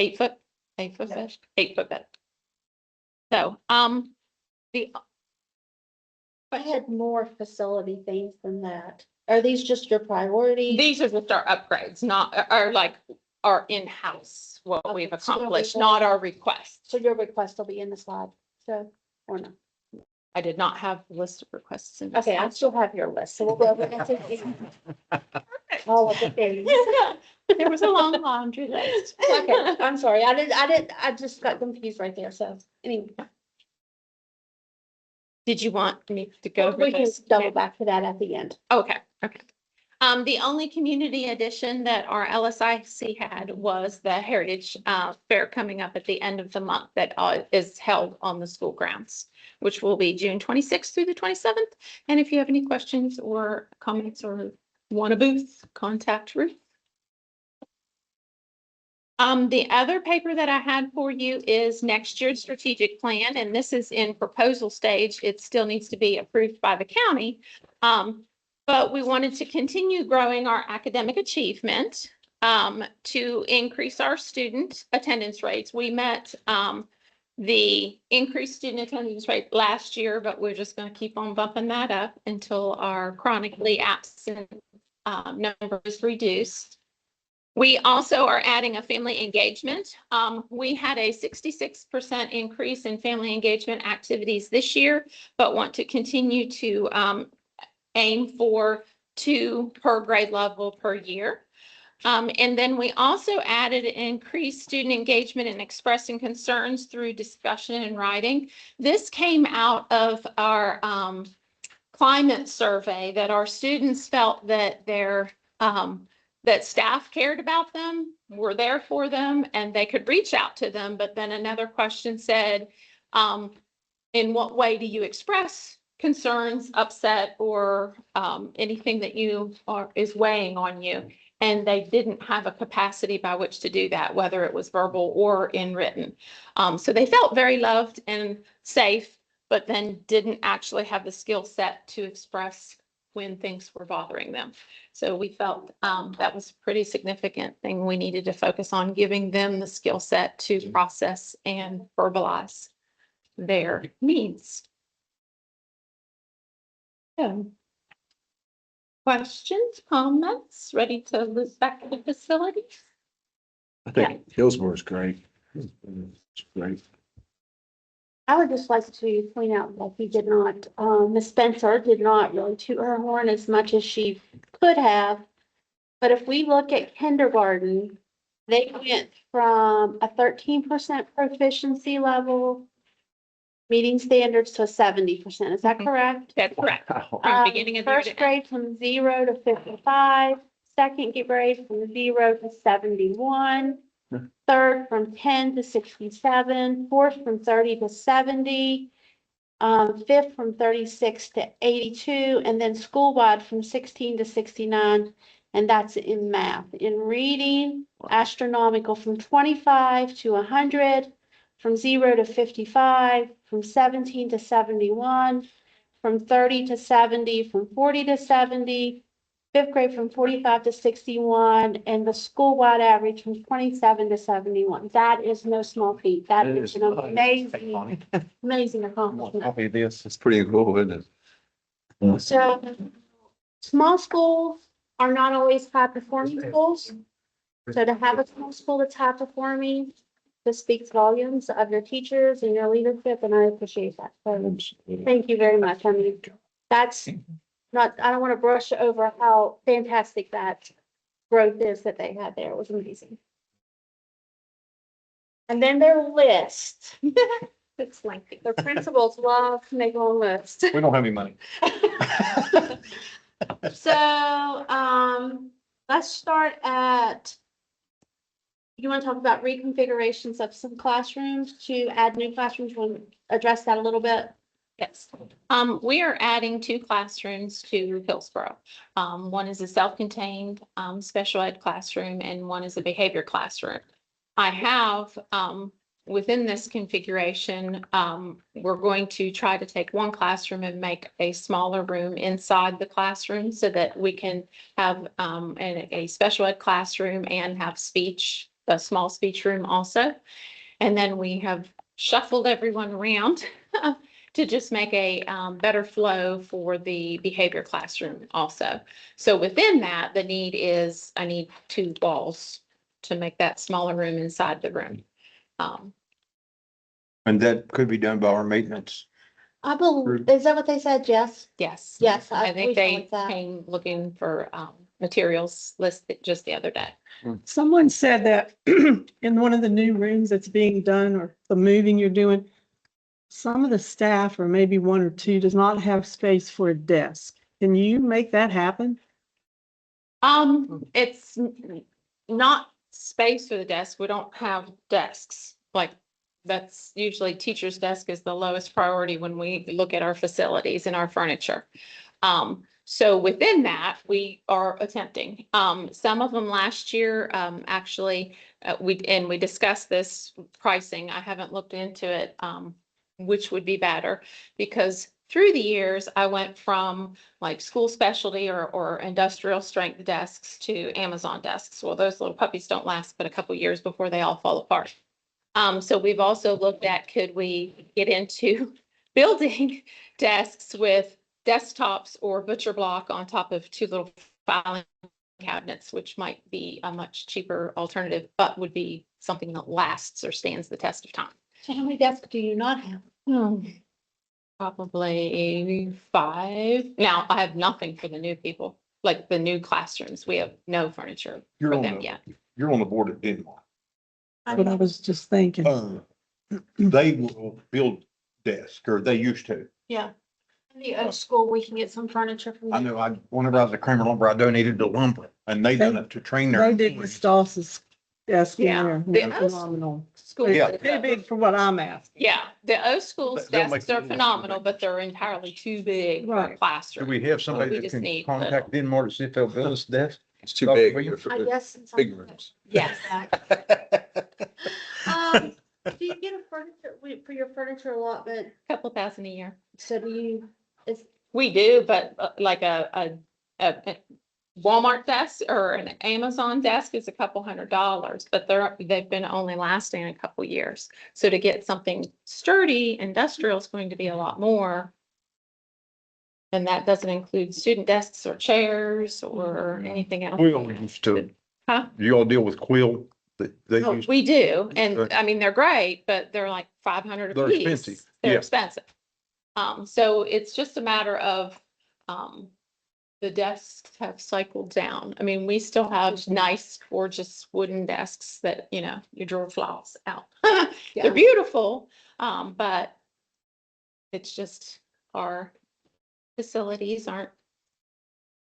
8-foot Yeah. bed, 8-foot bed. So, I had more facility things than that. Are these just your priorities? these are just our upgrades, not, are like our in-house, what we've Okay, so they'll be accomplished, for- not our requests. So your request will be in the slide, so, or no? I did not have the list of requests in this. Okay, I still have your list, so we'll go over that again. All of the things. There was a long laundry list. Okay, I'm sorry, I just got confused right there, so, anyway. Did you want me to go over We can this? double back to that at the end. Okay, okay. The only community edition that our LSIC had was the Heritage Fair coming up at the end of the month that is held on the school grounds, which will be June 26th through the 27th. And if you have any questions or comments or want a booth, contact Ruth. The other paper that I had for you is next year's strategic plan, and this is in proposal stage. It still needs to be approved by the county. But we wanted to continue growing our academic achievement to increase our student attendance rates. We met the increased student attendance rate last year, but we're just going to keep on bumping that up until our chronically absent number is reduced. We also are adding a family engagement. We had a 66% increase in family engagement activities this year, but want to continue to aim for 2 per grade level per year. And then we also added increased student engagement in expressing concerns through discussion and writing. This came out of our climate survey that our students felt that their that staff cared about them, were there for them, and they could reach out to them. But then another question said, in what way do you express concerns, upset, or anything that is weighing on you? And they didn't have a capacity by which to do that, whether it was verbal or in written. So they felt very loved and safe, but then didn't actually have the skill set to express when things were bothering them. So we felt that was a pretty significant thing we needed to focus on, giving them the skill set to process and verbalize their needs. So, questions, comments, ready to look back at the facilities? I think Hillsborough is great. It's great. I would just like to point out that he did not, Ms. Spencer did not really toot her horn as much as she could have. But if we look at kindergarten, they went from a 13% proficiency level, meeting standards, to a 70%. Is that correct? That's correct. From beginning of the year to First grade from 0 to 55, second grade from 0 to 71. Third from 10 to 67, fourth from 30 to 70, fifth from 36 to 82, and then school-wide from 16 to 69, and that's in math. In reading, astronomical from 25 to 100, from 0 to 55, from 17 to 71, from 30 to 70, from 40 to 70, fifth grade from 45 to 61, and the school-wide average from 27 to 71. That is no small feat. That is an amazing accomplishment. Copy this. It's pretty cool, isn't it? So small schools are not always high-performing schools. So to have a small school that's high-performing, this speaks volumes of your teachers and your leadership, and I appreciate that. So thank you very much. I mean, that's not, I don't want to brush over how fantastic that growth is that they had there. It was amazing. And then their list. It's lengthy. Their principals love to make a long list. We don't have any money. So, let's start at, you want to talk about reconfigurations of some classrooms to add new classrooms? You want to address that a little bit? Yes. We are adding 2 classrooms to Hillsborough. One is a self-contained special ed classroom, and one is a behavior classroom. I have within this configuration, we're going to try to take one classroom and make a smaller room inside the classroom so that we can have a special ed classroom and have speech, a small speech room also. And then we have shuffled everyone around to just make a better flow for the behavior classroom also. So within that, the need is, I need 2 walls to make that smaller room inside the room. And that could be done by our maintenance. I believe, is that what they said, Jess? Yes. Yes. I we think feel they like that. came looking for materials listed just the other day. Someone said that in one of the new rooms that's being done, or the moving you're doing, some of the staff, or maybe 1 or 2, does not have space for a desk. Can you make that happen? It's not space for the desk. We don't have desks. Like, that's usually teacher's desk is the lowest priority when we look at our facilities and our furniture. So within that, we are attempting, some of them last year, actually, we discussed this pricing. I haven't looked into it, which would be better, because through the years, I went from like school specialty or industrial strength desks to Amazon desks. Well, those little puppies don't last but a couple years before they all fall apart. So we've also looked at, could we get into building desks with desktops or butcher block on top of two little filing cabinets, which might be a much cheaper alternative, but would be something that lasts or stands the test of time. So how many desks do you not have? Probably 5. Now, I have nothing for the new people, like the new classrooms. We have no furniture You're for on them the- yet. You're on the board at Denmark. But I was just thinking, They will build desks, or they used to. Yeah. In the old school, we can get some furniture from I them. know, whenever I was at Kramer Lumber, I donated the lumber and they done it to train their. they did the Stoss's desk in Yeah. there. The They're phenomenal. School. Yeah. Too big for what I'm asking. Yeah, the old school They'll make desks it are look too phenomenal, big. but they're entirely too big for a Right. Do classroom. we have We somebody that just can need contact Denmark to see if they'll build us desk? It's too Dr. big. Williams? I guess. since I'm- Big rooms. Yes. Do you get a furniture, for your furniture allotment? Couple thousand a year. So do you, it's, We do, but like a Walmart desk or an Amazon desk is a couple $100, but they've been only lasting a couple years. So to get something sturdy, industrial is going to be a lot more. And that doesn't include student desks or chairs or anything else. Quill used to, Huh? you all deal with Quill? They Oh, used, we do, and Okay. I mean, they're great, but they're like 500 a They're piece. expensive, They're yeah. expensive. So it's just a matter of, the desks have cycled down. I mean, we still have nice, gorgeous wooden desks that, your drawer flies out. Yeah. They're beautiful, but it's just our facilities aren't,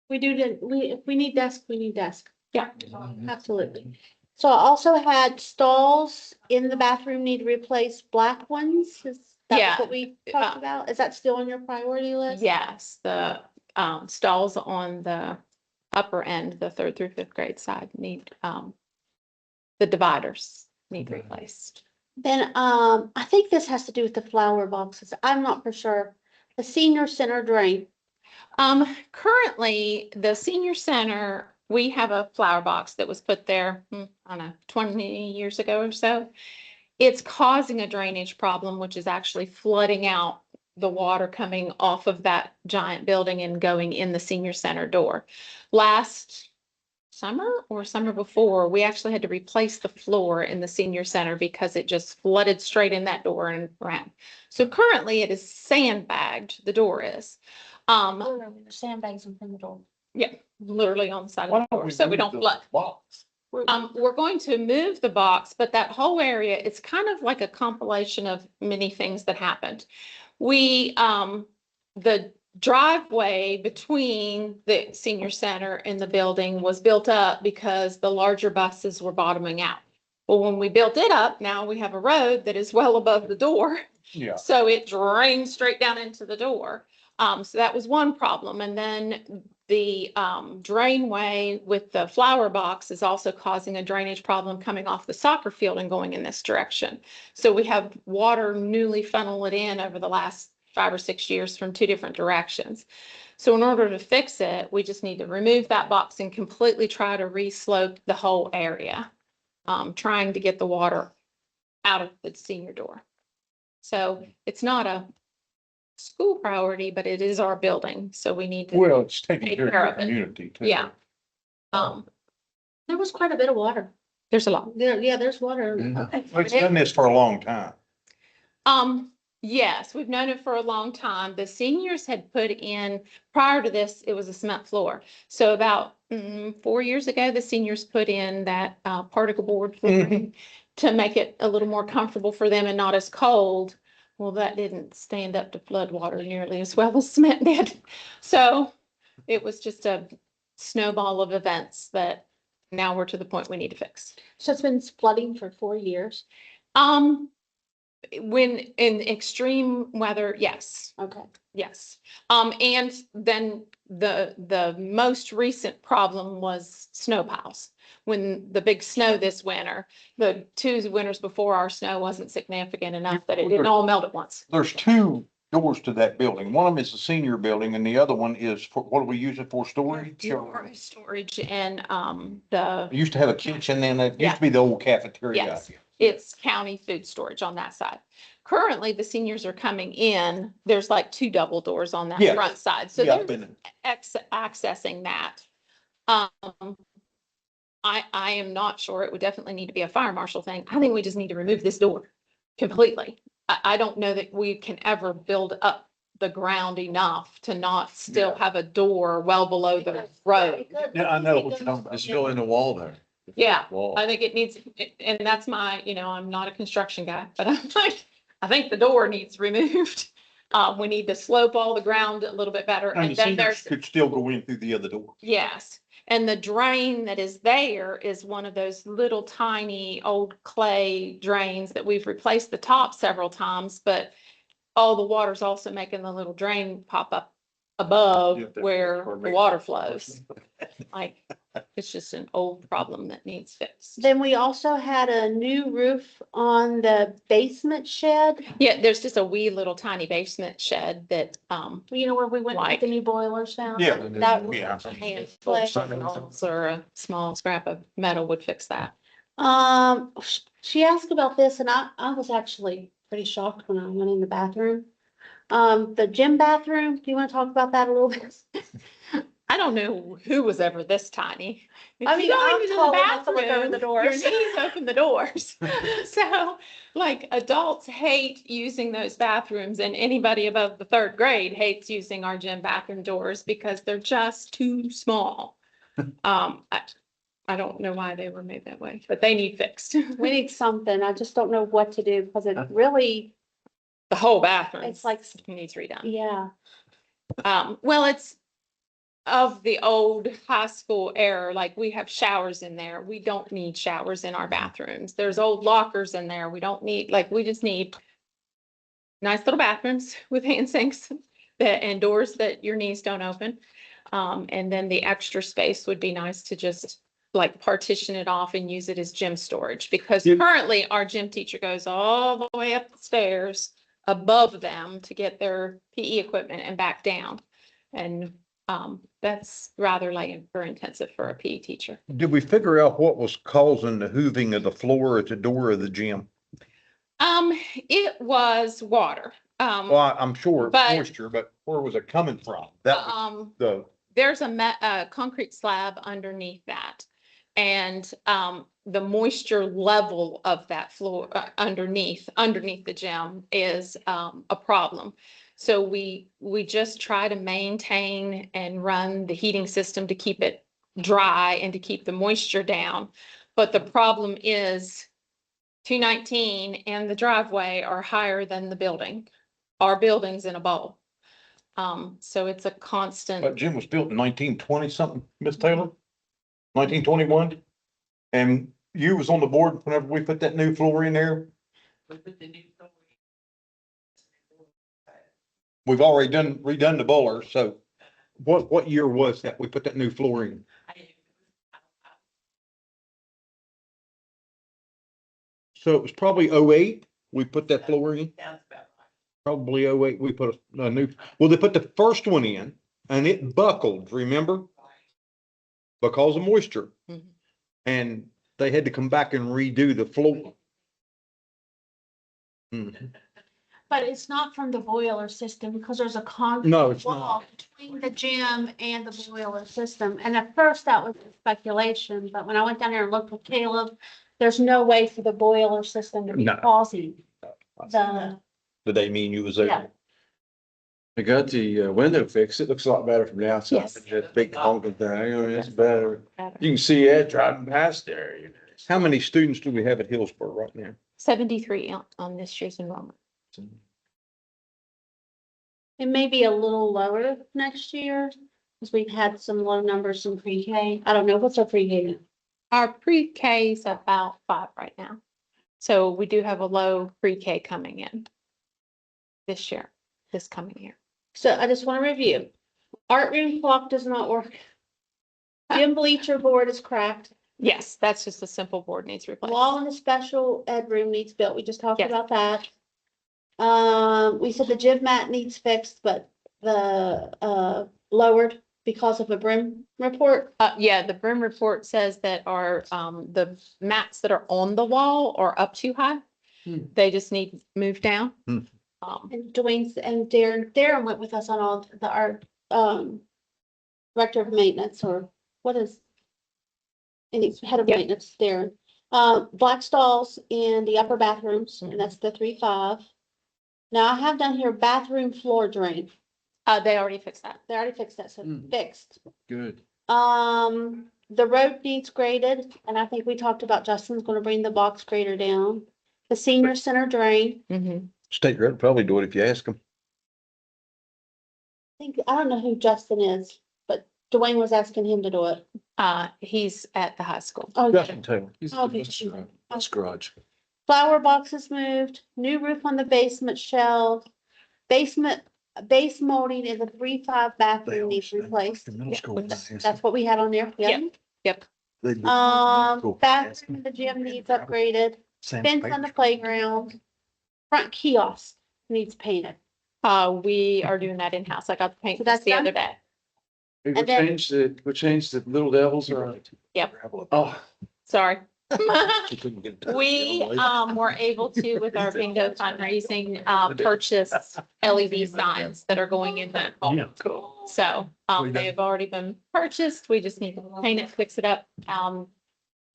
if we need desk, we need desk. yeah. Absolutely. So I also had stalls in the bathroom need replaced black ones. Is Yeah. that what we talked about? Is that still on your priority list? Yes, the stalls on the upper end, the 3rd through 5th grade side need, the dividers need replaced. Then, I think this has to do with the flower boxes. I'm not for sure. The senior center drain. Currently, the senior center, we have a flower box that was put there, I don't know, 20 years ago or so. It's causing a drainage problem, which is actually flooding out the water coming off of that giant building and going in the senior center door. Last summer or summer before, we actually had to replace the floor in the senior center because it just flooded straight in that door and ran. So currently it is sandbagged, the door is. Literally, the sandbags in front of the door. Yeah, literally on the side of the door, so we don't flood. Box. We're going to move the box, but that whole area, it's kind of like a compilation of many things that happened. The driveway between the senior center and the building was built up because the larger buses were bottoming out. Well, when we built it up, now we have a road that is well above the door. Yeah. So it drains straight down into the door. So that was one problem. And then the drainway with the flower box is also causing a drainage problem coming off the soccer field and going in this direction. So we have water newly funneled in over the last 5 or 6 years from 2 different directions. So in order to fix it, we just need to remove that box and completely try to re-slope the whole area, trying to get the water out of the senior door. So it's not a school priority, but it is our building, so we need to, Well, it's taking Take care care of of the it. community too. yeah. There was quite a bit of water. There's a lot. Yeah, there's water. Well, it's done this for a long time. Yes, we've known it for a long time. The seniors had put in, prior to this, it was a cement floor. So about 4 years ago, the seniors put in that particle board flooring to make it a little more comfortable for them and not as cold. Well, that didn't stand up to flood water nearly as well as cement did. So it was just a snowball of events that now we're to the point we need to fix. So it's been flooding for 4 years. Um, when in extreme weather, yes. Okay. Yes, and then the most recent problem was snow piles. When the big snow this winter, the 2 winters before, our snow wasn't significant enough that it didn't all melt at once. There's two doors to that building. One of them is the senior building and the other one is for, what do we use it for, storage? or- Storage and, the, It used to have a kitchen and it used to be the old cafeteria. yes, it's county food storage on that side. Currently, the seniors are coming in, there's like 2 double doors on that Yeah. front side, so Yeah, I've they're been- accessing that. I am not sure. It would definitely need to be a fire marshal thing. I think we just need to remove this door completely. I don't know that we can ever build up the ground enough to not still have a door well below the road. Yeah, I know what you're talking about. It's still in the wall there. Yeah, Wall. I think it needs, and that's my, I'm not a construction guy, but I'm like, I think the door needs removed. We need to slope all the ground a little bit better. And And the then seniors there's, could still go in through the other door. yes. And the drain that is there is one of those little tiny old clay drains that we've replaced the top several times, but all the water's also making the little drain pop up above Yeah, that- where or the maybe- water flows. Like, it's just an old problem that needs fixed. Then we also had a new roof on the basement shed. Yeah, there's just a wee little tiny basement shed that, You know, where we went to Like- get the new boilers down? Yeah. That, Yeah. a handful of shingles or a small scrap of metal would fix that. she asked about this and I was actually pretty shocked when I went in the bathroom. The gym bathroom, do you want to talk about that a little bit? I don't know who was ever this tiny. If I you mean, go I'm into the tall enough to look over bathroom, the doors. Your knees open the doors. So like adults hate using those bathrooms and anybody above the 3rd grade hates using our gym bathroom doors because they're just too small. I don't know why they were made that way, but they need fixed. We need something. I just don't know what to do because it really, The whole bathroom. it's like, Needs redone. yeah. Well, it's of the old high school era, like we have showers in there. We don't need showers in our bathrooms. There's old lockers in there. We don't need, like, we just need nice little bathrooms with hand sinks that, and doors that your knees don't open. And then the extra space would be nice to just like partition it off and use it as gym storage because Yeah. currently our gym teacher goes all the way up the stairs above them to get their PE equipment and back down. And that's rather labor intensive for a PE teacher. Did we figure out what was causing the hooving of the floor at the door of the gym? It was water. Well, I'm sure it's But- moisture, but where was it coming from? That was the, There's a concrete slab underneath that. And, the moisture level of that floor, underneath the gym is, a problem. So we just try to maintain and run the heating system to keep it dry and to keep the moisture down. But the problem is 219 and the driveway are higher than the building. Our building's in a bowl. So it's a constant. that gym was built in 1920 something, Miss Taylor? 1921? And you was on the board whenever we put that new floor in there? We've already redone the boiler, so what year was that we put that new floor in? So it was probably 08. We put that floor in, probably 08. We put a new, well, they put the first one in and it buckled, remember? Because of moisture. Mhm. And they had to come back and redo the floor. Mhm. But it's not from the boiler system because there's a concrete No, it's wall not. between the gym and the boiler system. And at first that was speculation, but when I went down there and looked with Caleb, there's no way for the boiler system to be No. causing the, The day me and you was Yeah. there. I got the window fixed. It looks a lot better from the outside. Yes. That big honking thing, I mean, it's better. You can see it driving past there, you know. How many students do we have at Hillsborough right now? 73 on this year's enrollment. it may be a little lower next year. Because we've had some low numbers in pre-K. I don't know, what's our pre-K? Our pre-K is about 5 right now. So we do have a low pre-K coming in this year, this coming year. So I just want to review. Art room clock does not work. Gym bleacher board is cracked. Yes, that's just a simple board needs replaced. Wall in the special ed room needs built. We just talked Yes. about that. We said the gym mat needs fixed, but the lowered because of a brim report. Yeah, the brim report says that our, the mats that are on the wall are up too high. They just need moved down. Hmm. And Dwayne's and Darren went with us on all the art, director of maintenance, or what is? And he's head of Yep. maintenance, Darren. Black stalls in the upper bathrooms, and that's the 3.5. Now I have down here bathroom floor drain. They already fixed that. They already fixed that, so fixed. Good. The road needs graded, and I think we talked about Justin's gonna bring the box grader down. The senior center drain, State road probably do it if you ask them. I don't know who Justin is, but Dwayne was asking him to do it. He's at the high school. Oh, Justin Taylor. Okay. That's garage. flower boxes moved, new roof on the basement shelf. Basement, base molding in the 3.5 bathroom needs replaced. That's what we had on there, yeah. Yep. Bathroom in the gym needs upgraded, fence on the playground, front kiosk needs painted. We are doing that in-house. I got the paint So just that's the done? other day. We'll And then- change the Little Devils or. Yep. Oh. Sorry. We, were able to, with our bingo fundraising, purchase LED signs that are going in that hall. So, they've already been purchased. We just need to paint it, fix it up.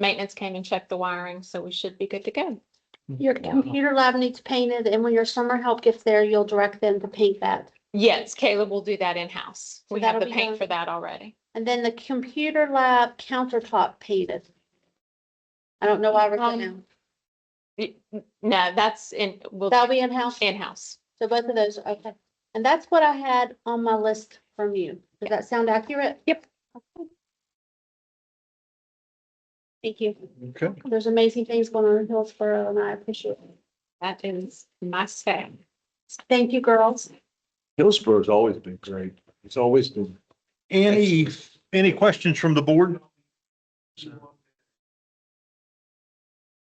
Maintenance came and checked the wiring, so we should be good to go. Your computer lab needs painted, and when your summer help gets there, you'll direct them to paint that. Yes, Caleb will do that in-house. So We have the that'll be paint done. for that already. And then the computer lab countertop painted. I don't know why we're doing No, that's in, we'll, that'll be in-house, in-house. so both of those, okay. And that's what I had on my list from you. Does that sound accurate? Yep. Okay. Thank you. Okay. There's amazing things going on in Hillsborough, and I appreciate it. That is my staff. Thank you, girls. Hillsboro's always been great. It's always been. Any questions from the board?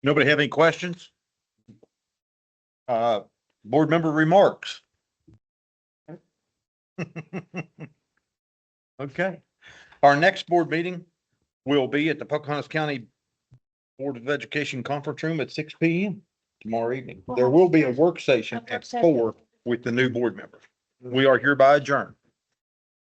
Nobody have any questions? Board member remarks? Okay. Our next board meeting will be at the Pocahontas County Board of Education Conference Room at 6 p.m. tomorrow evening. There will be a work session at 4 with the new board members. We are hereby adjourned.